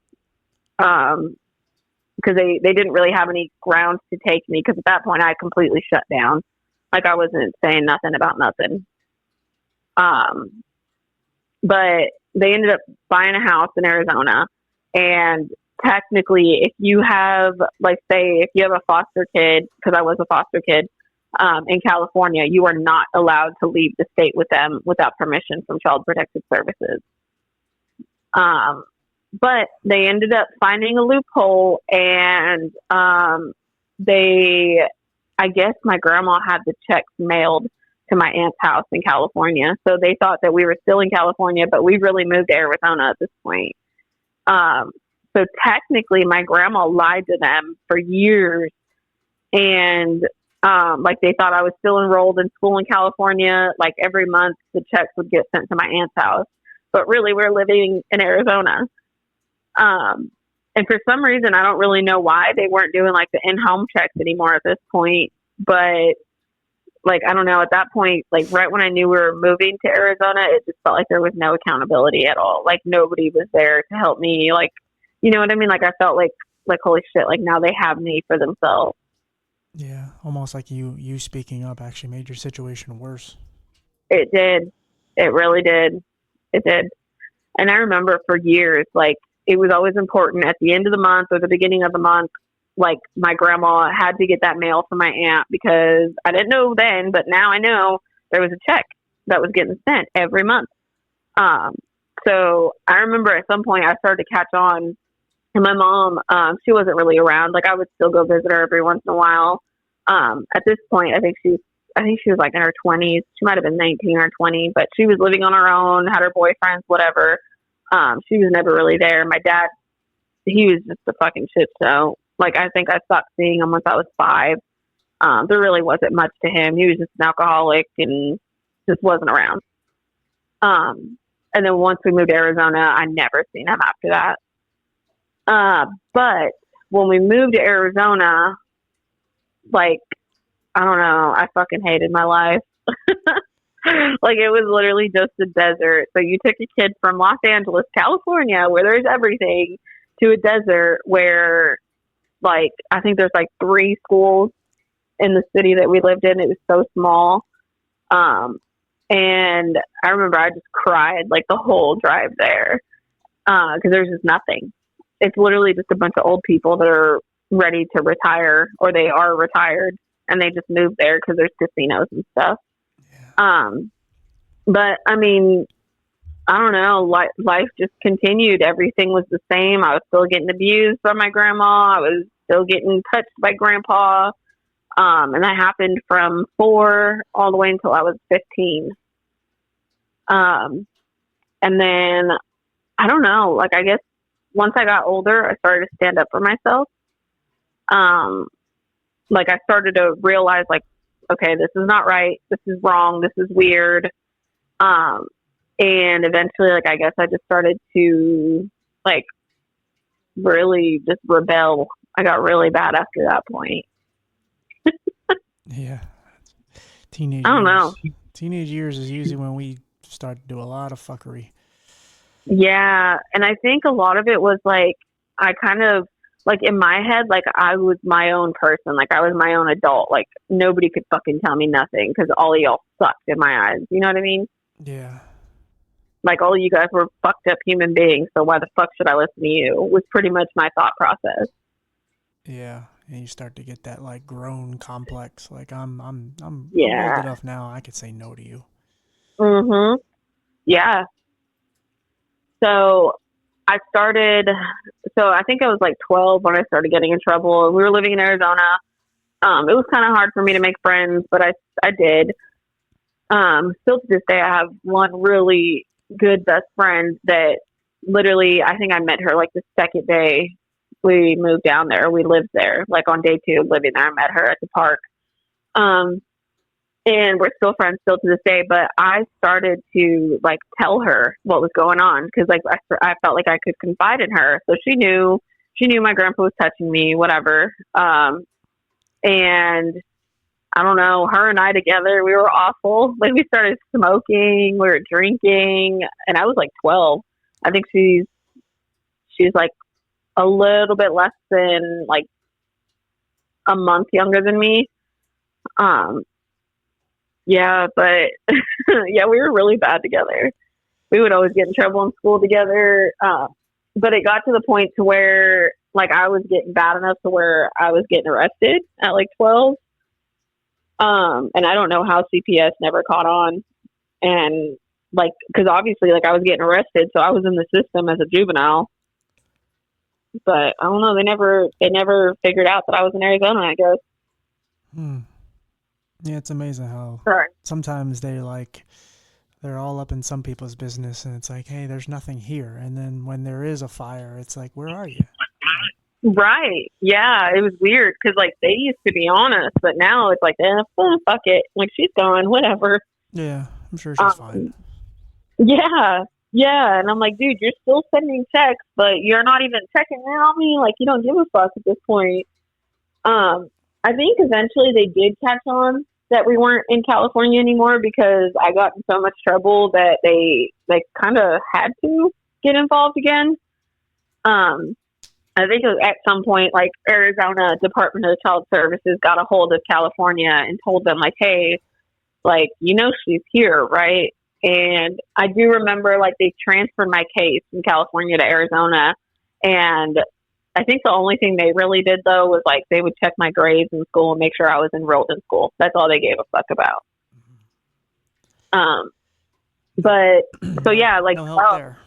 Because they didn't really have any grounds to take me, because at that point I completely shut down. Like, I wasn't saying nothing about nothing. But they ended up buying a house in Arizona, and technically, if you have, like, say, if you have a foster kid, because I was a foster kid, in California, you are not allowed to leave the state with them without permission from Child Protective Services. But they ended up finding a loophole, and I guess my grandma had the checks mailed to my aunt's house in California. So they thought that we were still in California, but we really moved to Arizona at this point. So technically, my grandma lied to them for years, and like, they thought I was still enrolled in school in California. Like, every month the checks would get sent to my aunt's house, but really we're living in Arizona. And for some reason, I don't really know why they weren't doing like the in-home checks anymore at this point. But like, I don't know, at that point, like right when I knew we were moving to Arizona, it just felt like there was no accountability at all. Like, nobody was there to help me. Like, you know what I mean? Like, I felt like holy shit, like now they have me for themselves. Yeah, almost like you speaking up actually made your situation worse. It did. It really did. It did. And I remember for years, like, it was always important at the end of the month or the beginning of the month, like, my grandma had to get that mail from my aunt, because I didn't know then, but now I know there was a check that was getting sent every month. So I remember at some point I started to catch on, and my mom, she wasn't really around. Like, I would still go visit her every once in a while. At this point, I think she was like in her 20s. She might have been 19 or 20, but she was living on her own, had her boyfriends, whatever. She was never really there. My dad, he was just a fucking shit show. Like, I think I stopped seeing him once I was 5. There really wasn't much to him. He was just an alcoholic and just wasn't around. And then once we moved to Arizona, I never seen him after that. But when we moved to Arizona, like, I don't know, I fucking hated my life. Like, it was literally just a desert. So you took a kid from Los Angeles, California, where there's everything, to a desert where, like, I think there's like 3 schools in the city that we lived in. It was so small. And I remember I just cried like the whole drive there, because there's just nothing. It's literally just a bunch of old people that are ready to retire, or they are retired, and they just moved there because there's casinos and stuff. Yeah. But I mean, I don't know, life just continued. Everything was the same. I was still getting abused by my grandma. I was still getting touched by grandpa. And that happened from 4 all the way until I was 15. And then, I don't know, like, I guess once I got older, I started to stand up for myself. Like, I started to realize, like, okay, this is not right. This is wrong. This is weird. Um, and eventually, like, I guess I just started to, like, really just rebel. I got really bad after that point. Yeah. Teenage I don't know. years. Teenage years is usually when we start to do a lot of fuckery. Yeah. And I think a lot of it was like, I kind of, like, in my head, like, I was my own person. Like, I was my own adult. Like, nobody could fucking tell me nothing because all of y'all sucked in my eyes. You know what I mean? Yeah. Like, all of you guys were fucked up human beings. So why the fuck should I listen to you? Was pretty much my thought process. Yeah. And you start to get that like grown complex. Like I'm old Yeah. enough now. I could say no to you. Mhm. Yeah. So I started. So I think I was like 12 when I started getting in trouble. We were living in Arizona. It was kind of hard for me to make friends, but I did. Still to this day, I have one really good best friend that literally, I think I met her like the second day we moved down there. We lived there, like on day 2 of living there. I met her at the park. Um, and we're still friends still to this day. But I started to like tell her what was going on because like I felt like I could confide in her, so she knew my grandpa was touching me, whatever. And I don't know, her and I together, we were awful. Like we started smoking, we were drinking, and I was like 12. I think she's like a little bit less than like a month younger than me. Um, yeah, but yeah, we were really bad together. We would always get in trouble in school together. But it got to the point to where like I was getting bad enough to where I was getting arrested at like 12. And I don't know how CPS never caught on. And like, cause obviously like I was getting arrested, so I was in the system as a juvenile, but I don't know. They never figured out that I was in Arizona, I guess. Hmm. Yeah, it's amazing how Sorry. sometimes they're all up in some people's business and it's like, hey, there's nothing here. And then when there is a fire, it's like, where are you? Right. Yeah. It was weird because like they used to be honest, but now it's like, fuck it. Like she's gone, whatever. Yeah, I'm sure she's fine. Yeah. Yeah. And I'm like, dude, you're still sending texts, but you're not even checking in on me. Like you don't give a fuck at this point. I think eventually they did catch on that we weren't in California anymore because I got in so much trouble that they kind of had to get involved again. I think it was at some point like Arizona Department of Child Services got a hold of California and told them like, hey, like, she's here, right? And I do remember like they transferred my case from California to Arizona. And I think the only thing they really did though was like they would check my grades in school and make sure I was enrolled in school. That's all they gave a fuck about. But so yeah, like no help there.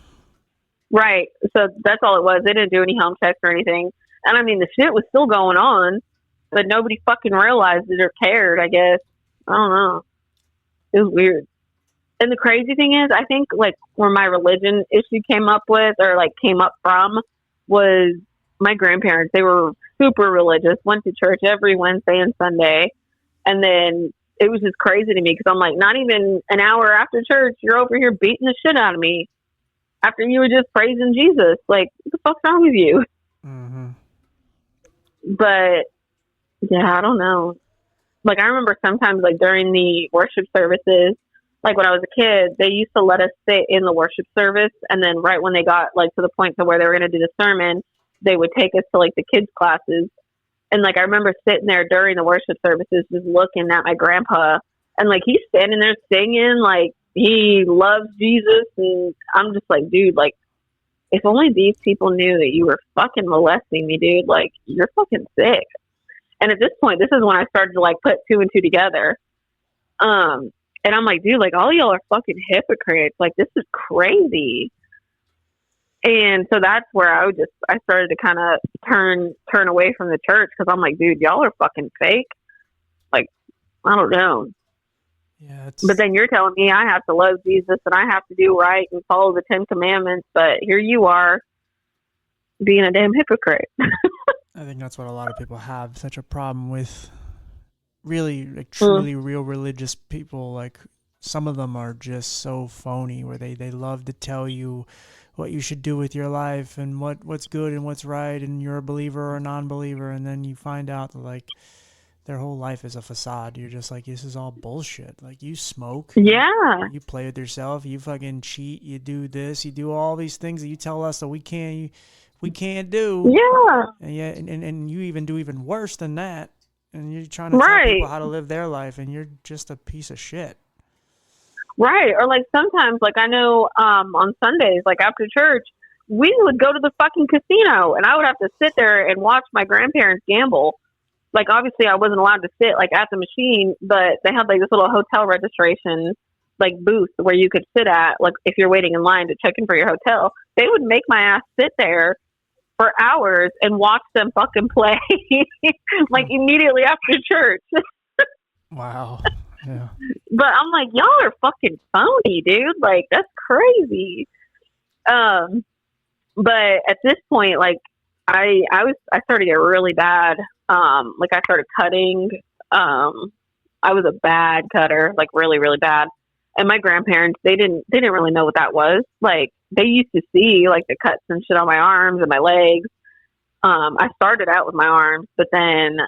Right. So that's all it was. They didn't do any home checks or anything. And I mean the shit was still going on, but nobody fucking realized it or cared, I guess. I don't know. It was weird. And the crazy thing is, I think like where my religion issue came up with or like came up from was my grandparents. They were super religious, went to church every Wednesday and Sunday. And then it was just crazy to me because I'm like, not even an hour after church, you're over here beating the shit out of me after you were just praising Jesus. Like, what the fuck's wrong with you? Mm-hmm. But yeah, I don't know. Like, I remember sometimes like during the worship services, like when I was a kid, they used to let us sit in the worship service. And then right when they got like to the point to where they were going to do the sermon, they would take us to like the kids classes. And like, I remember sitting there during the worship services, just looking at my grandpa and like, he's standing there singing, like he loves Jesus. And I'm just like, dude, like if only these people knew that you were fucking molesting me, dude, like you're fucking sick. And at this point, this is when I started to like put 2 and 2 together. And I'm like, dude, like all y'all are fucking hypocrites. Like this is crazy. And so that's where I started to kind of turn away from the church because I'm like, dude, y'all are fucking fake. Like, I don't know. Yeah. But then you're telling me I have to love Jesus and I have to do right and follow the 10 Commandments. But here you are being a damn hypocrite. I think that's what a lot of people have such a problem with really like truly real religious people, like some of them are just so phony where they love to tell you what you should do with your life and what's good and what's right and you're a believer or a non-believer, and then you find out that like their whole life is a facade. You're just like, this is all bullshit. Like, you smoke, Yeah. you play with yourself, you fucking cheat, you do this, you do all these things that you tell us that we can't do. Yeah. And yet, and you even do even worse than that. And you're trying to tell Right. people how to live their life, and you're just a piece of shit. Right. Or like sometimes, like I know on Sundays, like after church, we would go to the fucking casino and I would have to sit there and watch my grandparents gamble. Like obviously I wasn't allowed to sit like at the machine, but they had like this little hotel registration like booth where you could sit at, like if you're waiting in line to check in for your hotel. They would make my ass sit there for hours and watch them fucking play like immediately after church. Wow. Yeah. But I'm like, y'all are fucking phony, dude. Like, that's crazy. But at this point, like, I started to get really bad. Like I started cutting. I was a bad cutter, like really, really bad. And my grandparents, they didn't really know what that was. Like, they used to see like the cuts and shit on my arms and my legs. I started out with my arms, but then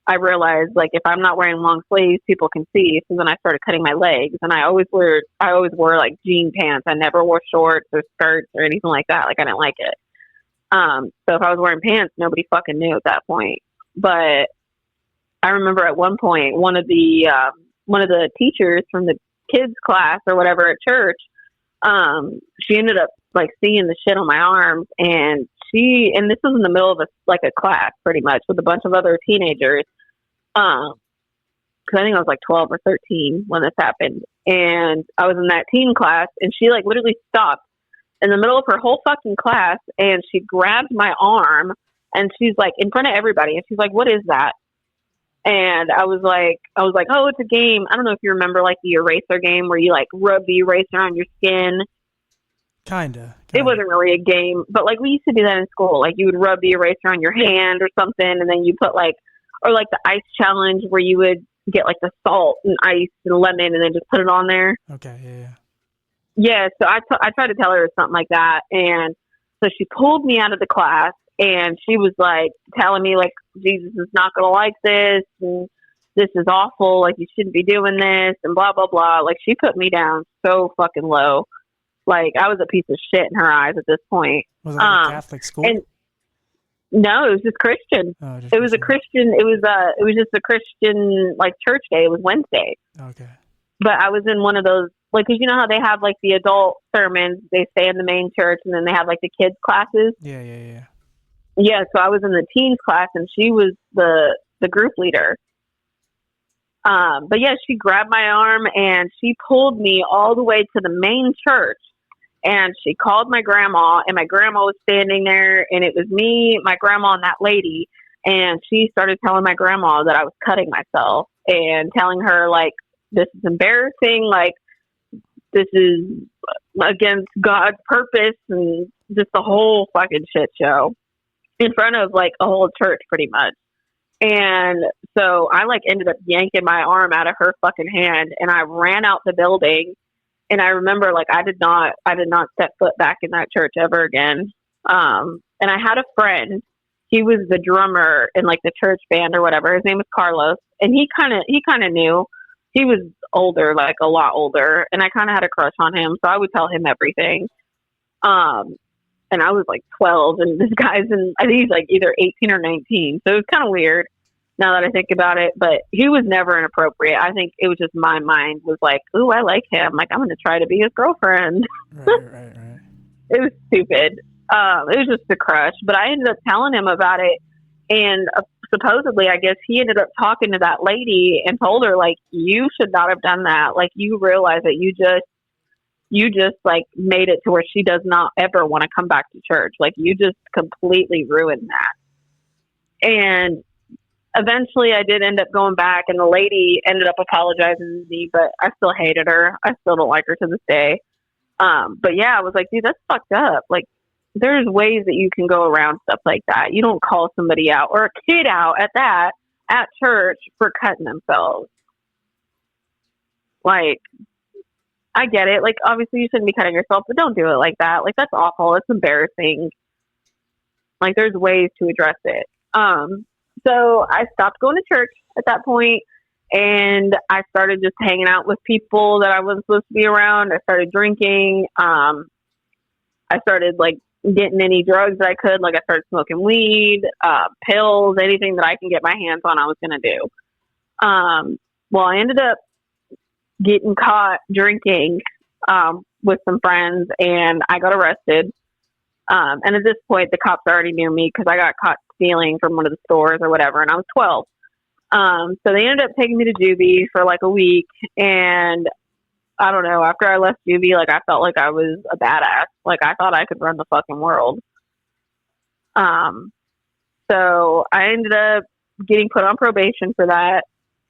I realized like if I'm not wearing long sleeves, people can see. So then I started cutting my legs, and I always wore like jean pants. I never wore shorts or skirts or anything like that. Like I didn't like it. So if I was wearing pants, nobody fucking knew at that point. But I remember at one point, one of the teachers from the kids class or whatever at church, she ended up like seeing the shit on my arms, and this was in the middle of a class pretty much with a bunch of other teenagers. Cause I think I was like 12 or 13 when this happened. And I was in that teen class, and she like literally stopped in the middle of her whole fucking class, and she grabbed my arm, and she's like in front of everybody, and she's like, "What is that?" And I was like, "Oh, it's a game. I don't know if you remember like the eraser game where you like rub the eraser on your skin." Kinda. It wasn't really a game, but like we used to do that in school. Like you would rub the eraser on your hand or something, and then you put like, or like the ice challenge where you would get like the salt and ice and lemon and then just put it on there. Okay, yeah. Yeah, so I tried to tell her something like that, and so she pulled me out of the class, and she was like telling me like Jesus is not gonna like this, and this is awful, like you shouldn't be doing this, and blah blah blah. Like she put me down so fucking low. Like I was a piece of shit in her eyes at this point. Was it like a Catholic school? And no, it was just Christian. Oh, just it was a Christian. It was just a Christian like church day. It was Wednesday. Okay. But I was in one of those, like, because you know how they have like the adult sermons, they stay in the main church, and then they have like the kids classes. Yeah. Yeah, so I was in the teens class, and she was the group leader. But yeah, she grabbed my arm and she pulled me all the way to the main church, and she called my grandma, and my grandma was standing there, and it was me, my grandma, and that lady. And she started telling my grandma that I was cutting myself and telling her like, this is embarrassing, like this is against God's purpose, and just the whole fucking shit show in front of like a whole church pretty much. And so I like ended up yanking my arm out of her fucking hand, and I ran out the building. And I remember like I did not step foot back in that church ever again. And I had a friend, he was the drummer in like the church band or whatever. His name was Carlos, and he kind of knew. He was older, like a lot older, and I kind of had a crush on him, so I would tell him everything. And I was like 12, and this guy's I think he's like either 18 or 19, so it was kind of weird now that I think about it, but he was never inappropriate. I think it was just my mind was like, ooh, I like him. Like, I'm going to try to be his girlfriend. Right. It was stupid. It was just a crush, but I ended up telling him about it, and supposedly, I guess he ended up talking to that lady and told her, like, you should not have done that. Like, you realize that you just like made it to where she does not ever want to come back to church. Like, you just completely ruined that. And eventually I did end up going back, and the lady ended up apologizing to me, but I still hated her. I still don't like her to this day. But yeah, I was like, dude, that's fucked up. Like, there's ways that you can go around stuff like that. You don't call somebody out, or a kid out at that, at church for cutting themselves. Like, I get it. Like, obviously you shouldn't be cutting yourself, but don't do it like that. Like, that's awful. It's embarrassing. Like, there's ways to address it. So I stopped going to church at that point, and I started just hanging out with people that I wasn't supposed to be around. I started drinking. I started, like, getting any drugs that I could. Like, I started smoking weed, pills, anything that I can get my hands on, I was going to do. Well, I ended up getting caught drinking with some friends, and I got arrested. And at this point, the cops already knew me because I got caught stealing from one of the stores or whatever, and I was 12. So they ended up taking me to juvie for like a week, and I don't know, after I left juvie, like, I felt like I was a badass. Like, I thought I could run the fucking world. So I ended up getting put on probation for that,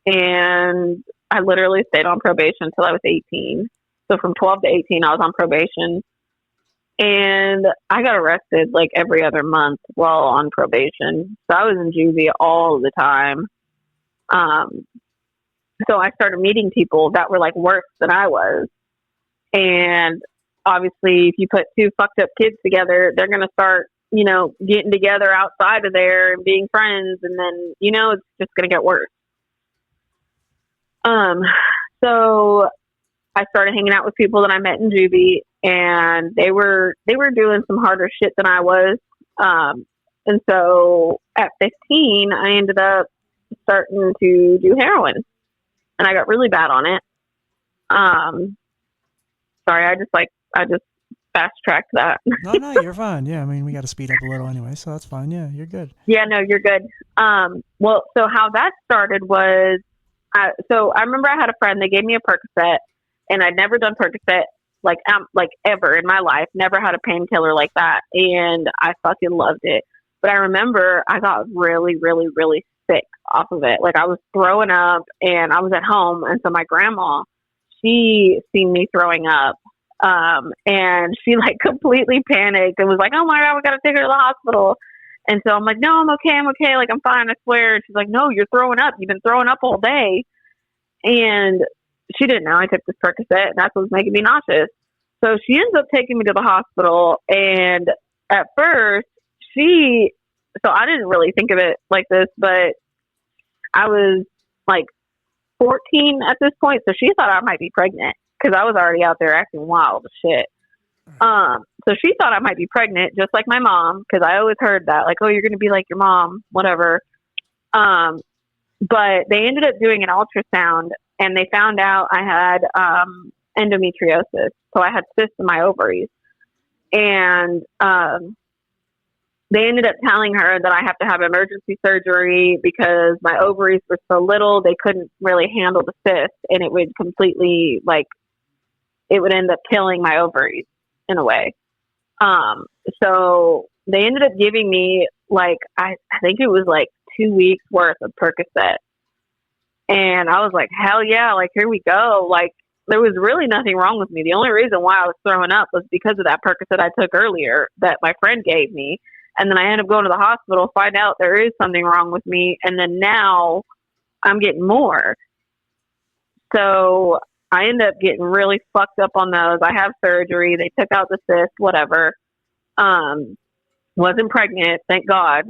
and I literally stayed on probation until I was 18. So from 12 to 18, I was on probation. And I got arrested like every other month while on probation. So I was in juvie all the time. So I started meeting people that were like worse than I was. And obviously, if you put two fucked up kids together, they're going to start, you know, getting together outside of there and being friends. And then, you know, it's just going to get worse. So I started hanging out with people that I met in juvie, and they were doing some harder shit than I was. And so at 15, I ended up starting to do heroin, and I got really bad on it. Sorry, I just fast tracked that. No, you're fine. Yeah, I mean, we got to speed up a little anyway, so that's fine. Yeah, you're good. Yeah, no, you're good. Well, so how that started was, so I remember I had a friend, they gave me a Percocet, and I'd never done Percocet like ever in my life, never had a painkiller like that. And I fucking loved it. But I remember I got really, really, really sick off of it. Like, I was throwing up, and I was at home. And so my grandma, she seen me throwing up. And she like completely panicked and was like, oh my God, we got to take her to the hospital. And so I'm like, no, I'm okay. Like, I'm fine, I swear. And she's like, no, you're throwing up. You've been throwing up all day. And she didn't know I took this Percocet, and that's what was making me nauseous. So she ends up taking me to the hospital. And at first, so I didn't really think of it like this, but I was like 14 at this point. So she thought I might be pregnant because I was already out there acting wild as shit. So she thought I might be pregnant, just like my mom, because I always heard that, like, oh, you're going to be like your mom, whatever. But they ended up doing an ultrasound, and they found out I had endometriosis. So I had cysts in my ovaries. And they ended up telling her that I have to have emergency surgery because my ovaries were so little, they couldn't really handle the cyst, and it would completely, like, it would end up killing my ovaries in a way. So they ended up giving me, like, I think it was like 2 weeks worth of Percocet. And I was like, hell yeah, like, here we go. Like, there was really nothing wrong with me. The only reason why I was throwing up was because of that Percocet I took earlier that my friend gave me. And then I ended up going to the hospital, find out there is something wrong with me. And then now I'm getting more. So I ended up getting really fucked up on those. I have surgery. They took out the cyst, whatever. Wasn't pregnant, thank God.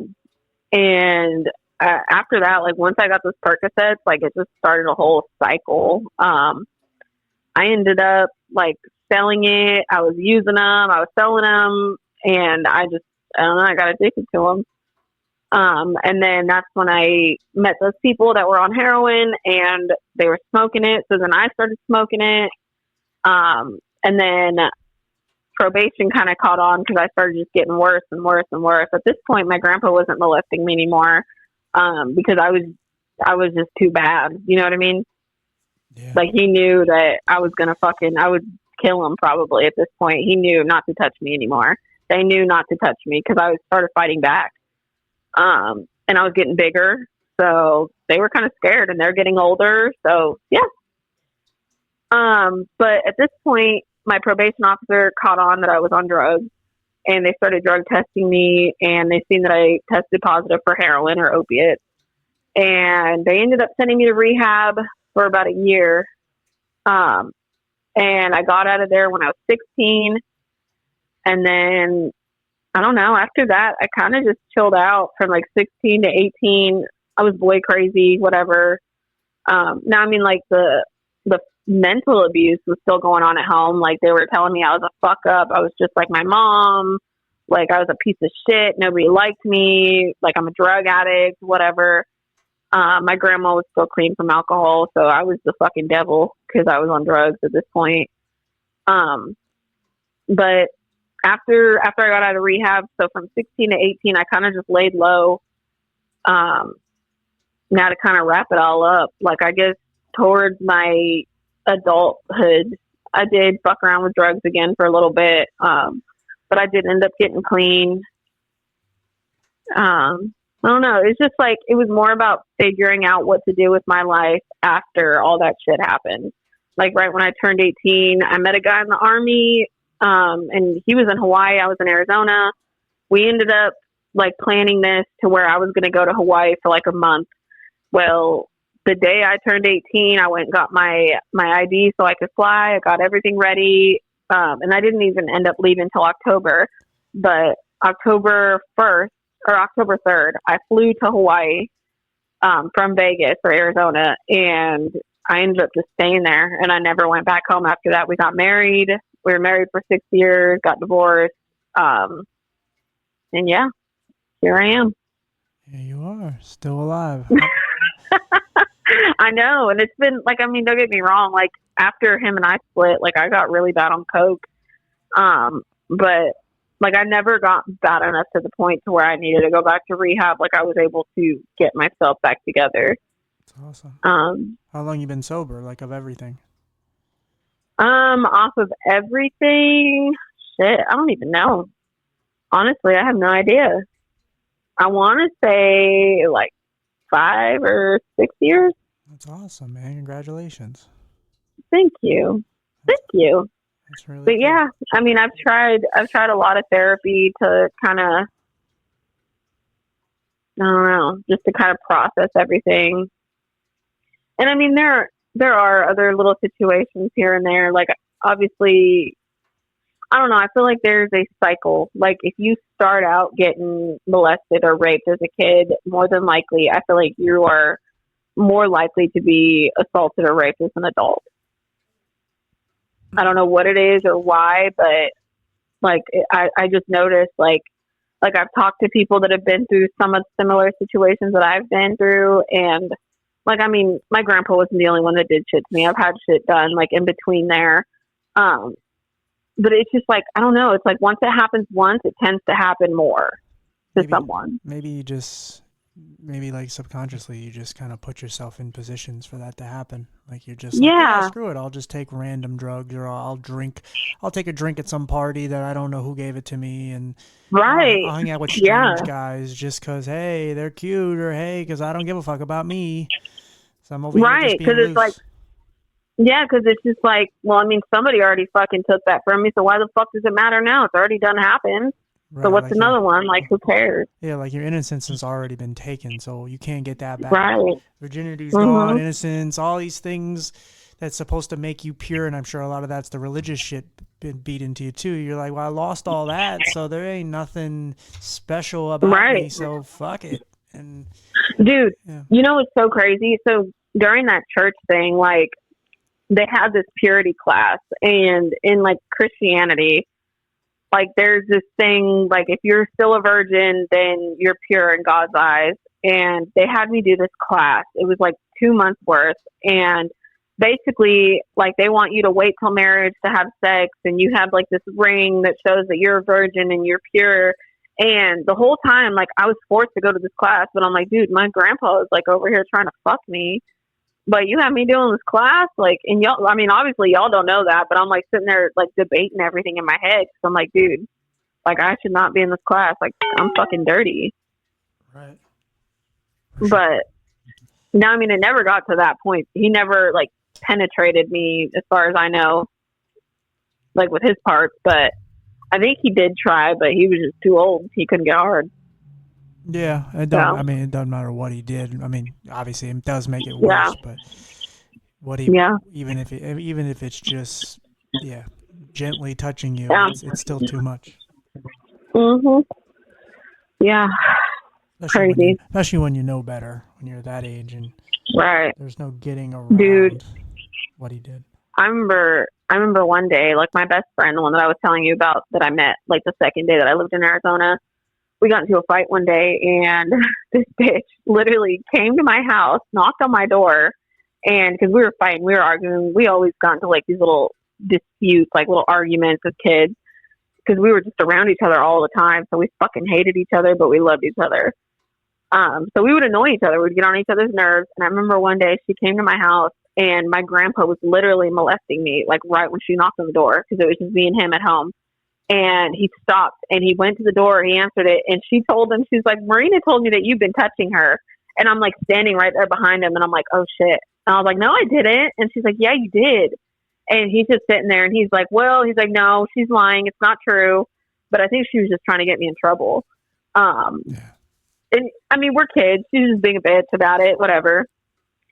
And after that, like, once I got those Percocets, like, it just started a whole cycle. I ended up, like, selling it. I was using them. I was selling them. And I don't know, I got addicted to them. And then that's when I met those people that were on heroin, and they were smoking it. So then I started smoking it. And then probation kind of caught on because I started just getting worse and worse and worse. At this point, my grandpa wasn't molesting me anymore because I was just too bad. You know what I mean? Yeah. Like, he knew that I was going to I would kill him probably at this point. He knew not to touch me anymore. They knew not to touch me because I started fighting back. And I was getting bigger. So they were kind of scared, and they're getting older. So, yeah. But at this point, my probation officer caught on that I was on drugs, and they started drug testing me, and they seen that I tested positive for heroin or opiates. and they ended up sending me to rehab for about a year. And I got out of there when I was 16. And then, I don't know, after that, I kind of just chilled out from like 16 to 18. I was boy crazy, whatever. Now, I mean, like the mental abuse was still going on at home. Like they were telling me I was a fuck up. I was just like my mom. Like I was a piece of shit. Nobody liked me. Like I'm a drug addict, whatever. My grandma was still clean from alcohol, so I was the fucking devil because I was on drugs at this point. But after I got out of rehab, so from 16 to 18, I kind of just laid low. Now to kind of wrap it all up, like I guess towards my adulthood, I did fuck around with drugs again for a little bit, but I did end up getting clean. I don't know. It's just like, it was more about figuring out what to do with my life after all that shit happened. Like right when I turned 18, I met a guy in the army, and he was in Hawaii. I was in Arizona. We ended up like planning this to where I was going to go to Hawaii for like a month. Well, the day I turned 18, I went and got my ID so I could fly. I got everything ready. And I didn't even end up leaving until October, but October 1st, or October 3rd, I flew to Hawaii from Vegas or Arizona, and I ended up just staying there, and I never went back home after that. We got married. We were married for 6 years, got divorced, and yeah, here I am. Here you are, still alive. I know, and it's been, like, I mean, don't get me wrong, like, after him and I split, like, I got really bad on coke, but like I never got bad enough to the point to where I needed to go back to rehab. Like I was able to get myself back together. That's awesome. How long you been sober, like of everything? Off of everything, shit, I don't even know. Honestly, I have no idea. I want to say like 5 or 6 years. That's awesome, man. Congratulations. Thank you. Thank you. That's really but cool. Yeah, I mean, I've tried a lot of therapy to kind of, I don't know, just to kind of process everything. And I mean, there are other little situations here and there. Like, obviously, I don't know. I feel like there's a cycle. Like, if you start out getting molested or raped as a kid, more than likely, I feel like you are more likely to be assaulted or raped as an adult. I don't know what it is or why, but like I just noticed like I've talked to people that have been through some of similar situations that I've been through, and like I mean, my grandpa wasn't the only one that did shit to me. I've had shit done like in between there, but it's just like I don't know. It's like once it happens once, it tends to happen more to someone. Maybe like subconsciously you just kind of put yourself in positions for that to happen. Like you're just like, screw it, I'll just take random drugs, or I'll take a drink at some party that I don't know who gave it to me, and I'll hang out with strange guys just because, hey, they're cute, or hey, because I don't give a fuck about me, so I'm over here just being loose. It's like, because it's just like, well, I mean, somebody already fucking took that from me, so why the fuck does it matter now? It's already done happened. Right, so what's like another one? Like, who cares? Yeah, like your innocence has already been taken, so you can't get that back. Right. Virginity's gone, innocence, all these things that's supposed to make you pure, and I'm sure a lot of that's the religious shit been beat into you too. You're like, well, I lost all that, so there ain't nothing special about me, so fuck it. And dude, you know what's so crazy? So during that church thing, like, they had this purity class, and in like Christianity, like there's this thing, like if you're still a virgin, then you're pure in God's eyes. And they had me do this class. It was like 2 months worth. And basically, like they want you to wait till marriage to have sex. And you have like this ring that shows that you're a virgin and you're pure. And the whole time, like I was forced to go to this class. But I'm like, dude, my grandpa is like over here trying to fuck me. But you have me doing this class, like, and y'all, I mean, obviously y'all don't know that, but I'm like sitting there, like, debating everything in my head. So I'm like, dude, like, I should not be in this class. Like, I'm fucking dirty. Right. But, no, I mean, it never got to that point. He never, like, penetrated me, as far as I know, like, with his parts. But I think he did try, but he was just too old. He couldn't get hard. Yeah, it don't. So I mean, it doesn't matter what he did. I mean, obviously, it does make it yeah, worse. But what he, yeah, even if it's just, yeah, gently touching you, yeah. it's still too much. Mhm. Yeah. Crazy. Especially when you know better, when you're that age, and Right. there's no getting Dude, around what he did. I remember one day, like my best friend, the one that I was telling you about that I met like the second day that I lived in Arizona, we got into a fight one day and this bitch literally came to my house, knocked on my door, and because we were fighting, we were arguing, we always got into like these little disputes, like little arguments as kids, because we were just around each other all the time. So we fucking hated each other, but we loved each other. So we would annoy each other. We'd get on each other's nerves. And I remember one day she came to my house and my grandpa was literally molesting me, like right when she knocked on the door, because it was just me and him at home. And he stopped and he went to the door. He answered it. And she told him, she's like, Marina told me that you've been touching her. And I'm like standing right there behind him. And I'm like, oh shit. And I was like, no, I didn't. And she's like, yeah, you did. And he's just sitting there and he's like, well, he's like, no, she's lying. It's not true. But I think she was just trying to get me in trouble. Yeah. And I mean, we're kids. She's just being a bitch about it, whatever.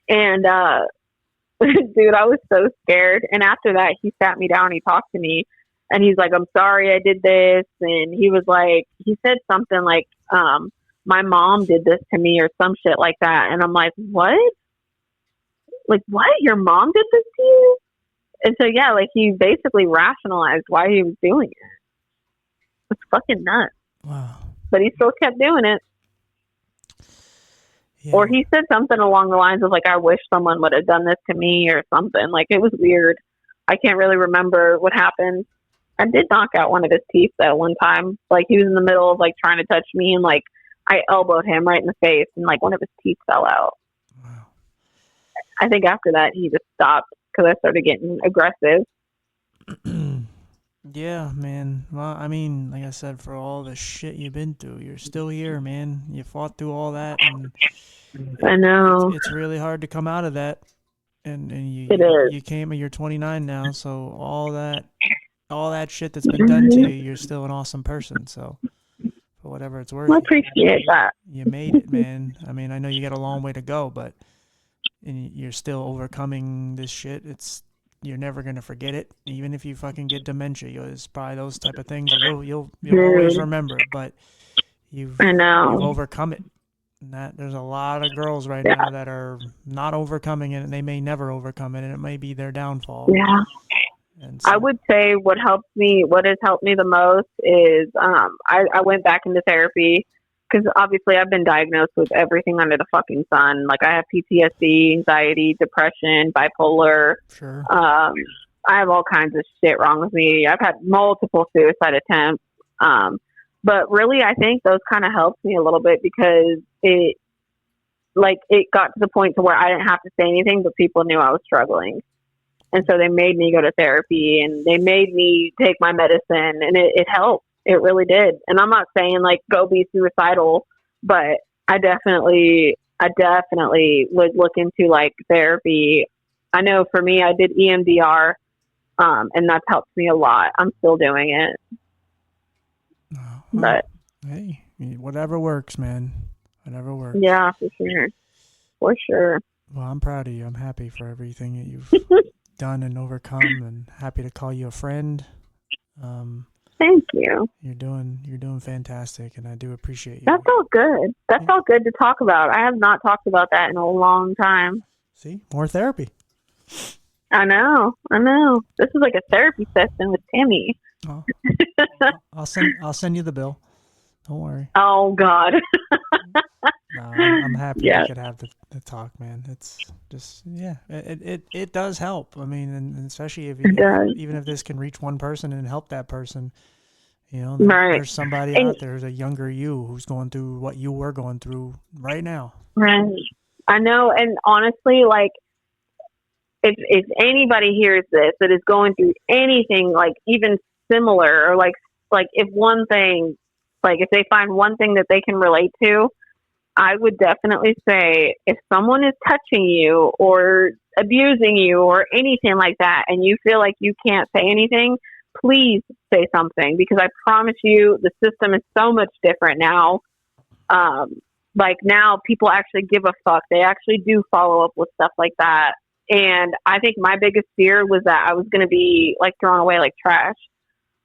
And, dude, I was so scared. And after that, he sat me down, he talked to me, and he's like, I'm sorry I did this. And he was like, he said something like, my mom did this to me or some shit like that. And I'm like, what? Like, what? Your mom did this to you? And so, yeah, like he basically rationalized why he was doing it. It's fucking nuts. Wow. But he still kept doing it. Yeah. Or he said something along the lines of like, I wish someone would have done this to me or something. Like it was weird. I can't really remember what happened. I did knock out one of his teeth that one time. Like he was in the middle of like trying to touch me and like I elbowed him right in the face and like one of his teeth fell out. Wow. I think after that he just stopped because I started getting aggressive. Yeah, man. Well, I mean, like I said, for all the shit you've been through, you're still here, man. You fought through all that, and I know. it's really hard to come out of that. And It is. you came, you're 29 now, so all that shit that's been done to you, you're still an awesome person. So for whatever it's worth, I appreciate that. you made it, man. I mean, I know you got a long way to go, but you're still overcoming this shit. You're never gonna forget it, even if you fucking get dementia. It's probably those type of things that you'll always remember. But I know. you've overcome it. And that there's a lot of girls right now that are not overcoming it, and they may never overcome it, and it may be their downfall. Yeah. And so, I would say what has helped me the most is I went back into therapy because obviously I've been diagnosed with everything under the fucking sun. Like I have PTSD, anxiety, depression, bipolar. sure. I have all kinds of shit wrong with me. I've had multiple suicide attempts. But really, I think those kind of helped me a little bit because it got to the point to where I didn't have to say anything, but people knew I was struggling. And so they made me go to therapy and they made me take my medicine and it helped. It really did. And I'm not saying like go be suicidal, but I definitely would look into like therapy. I know for me, I did EMDR, and that's helped me a lot. I'm still doing it. But hey, whatever works, man. Whatever works. Yeah, for sure. For sure. Well, I'm proud of you. I'm happy for everything that you've done and overcome, and happy to call you a friend. Thank you. You're doing fantastic, and I do appreciate you. That's all good. That's all good to talk about. I have not talked about that in a long time. See, more therapy. I know. This is like a therapy session with Timmy. Oh. I'll send you the bill. Don't worry. Oh God. No, I'm happy Yeah. we could have the talk, man. It's just it does help. I mean, and especially even if this can reach one person and help that person, Right. there's somebody out there, there's a younger you who's going through what you were going through right now. Right. I know, and honestly, like if anybody hears this that is going through anything like even similar or like if one thing, like if they find one thing that they can relate to, I would definitely say if someone is touching you or abusing you or anything like that and you feel like you can't say anything, please say something, because I promise you the system is so much different now. Like now people actually give a fuck. They actually do follow up with stuff like that. And I think my biggest fear was that I was going to be like thrown away like trash.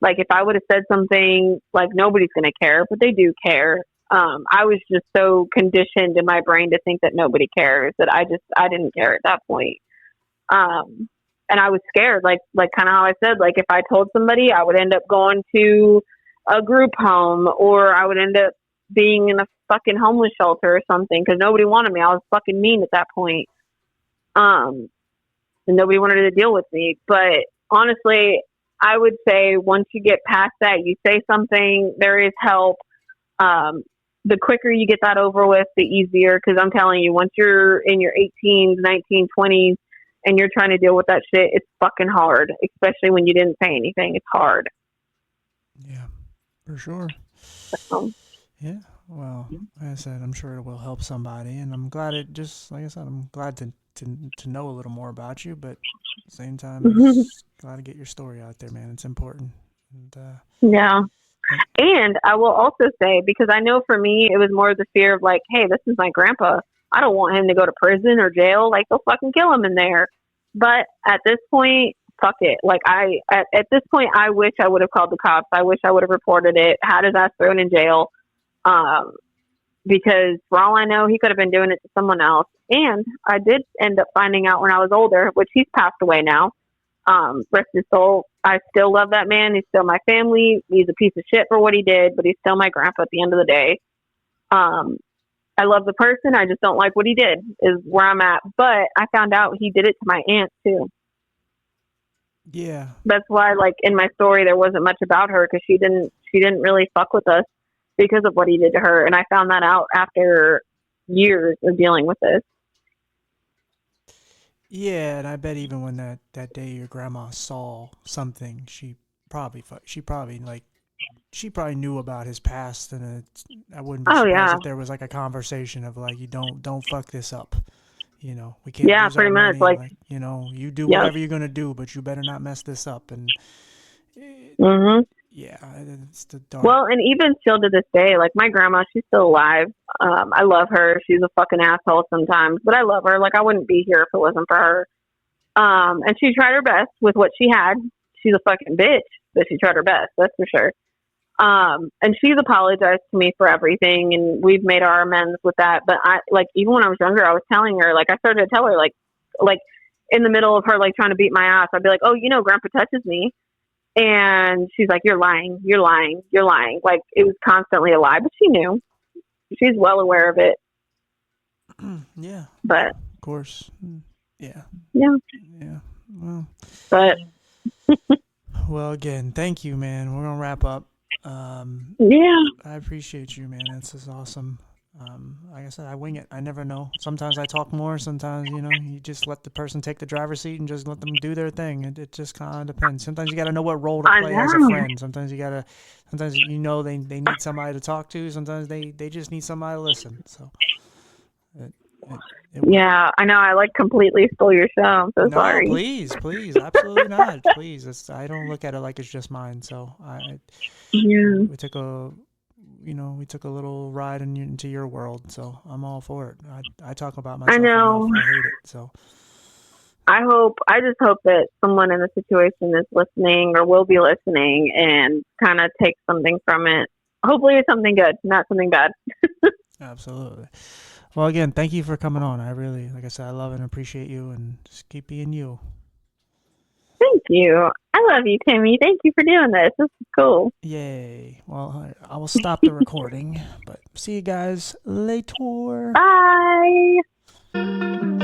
Like if I would have said something, like nobody's going to care, but they do care. I was just so conditioned in my brain to think that nobody cares that I didn't care at that point. And I was scared, like kind of how I said, like if I told somebody, I would end up going to a group home, or I would end up being in a fucking homeless shelter or something because nobody wanted me. I was fucking mean at that point. And nobody wanted to deal with me. But honestly, I would say once you get past that, you say something, there is help. The quicker you get that over with, the easier. Because I'm telling you, once you're in your 18s, 19, 20s, and you're trying to deal with that shit, it's fucking hard, especially when you didn't say anything. It's hard. Yeah, for sure. So, Yeah. Well, like I said, I'm sure it will help somebody, and I'm glad it just, like I said, I'm glad to know a little more about you, but at the same time, it's glad to get your story out there, man. It's important. And, yeah. And I will also say, because I know for me, it was more the fear of like, hey, this is my grandpa. I don't want him to go to prison or jail. Like, they'll fucking kill him in there. But at this point, fuck it. Like, at this point, I wish I would have called the cops. I wish I would have reported it, had his ass thrown in jail. Because for all I know, he could have been doing it to someone else. And I did end up finding out when I was older, which he's passed away now. Rest his soul. I still love that man. He's still my family. He's a piece of shit for what he did, but he's still my grandpa at the end of the day. I love the person. I just don't like what he did is where I'm at. But I found out he did it to my aunt too. yeah. That's why, like in my story, there wasn't much about her because she didn't really fuck with us because of what he did to her. And I found that out after years of dealing with this. Yeah, and I bet even when that day your grandma saw something, she probably knew about his past, and I wouldn't be Oh surprised yeah, if there was like a conversation of like, you don't fuck this up. We can't yeah, lose our pretty much. money. Like, Like, you do yep. whatever you're gonna do, but you better not mess this up. And Mhm. yeah, it's the dark. Well, and even still to this day, like my grandma, she's still alive. I love her. She's a fucking asshole sometimes, but I love her. Like I wouldn't be here if it wasn't for her. And she tried her best with what she had. She's a fucking bitch, but she tried her best. That's for sure. And she's apologized to me for everything, and we've made our amends with that. But I like even when I was younger, I was telling her, like I started to tell her, like in the middle of her like trying to beat my ass, I'd be like, oh, Grandpa touches me. And she's like, you're lying, you're lying, you're lying. Like it was constantly a lie, but she knew. She's well aware of it. Yeah, But of course. Yeah, yeah, yeah. Well, but again, thank you, man. We're gonna wrap up. yeah, I appreciate you, man. This is awesome. Like I said, I wing it. I never know. Sometimes I talk more. Sometimes, you just let the person take the driver's seat and just let them do their thing. It just kind of depends. Sometimes you got to know what role to I play as a know. friend. Sometimes they need somebody to talk to. Sometimes they just need somebody to listen. So it, it, it works. Yeah, I know. I like completely stole your show. I'm so No, sorry. please, absolutely not. Please, I don't look at it like it's just mine. So Yeah, we took a little ride into your world, so I'm all for it. I talk about I myself know. enough. I hate it. So I just hope that someone in the situation is listening or will be listening and kind of take something from it. Hopefully it's something good, not something bad. absolutely. Well, again, thank you for coming on. I really, like I said, I love and appreciate you, and just keep being you. Thank you. I love you, Timmy. Thank you for doing this. This is cool. Yay. Well, I will stop the recording, but see you guys later. Bye.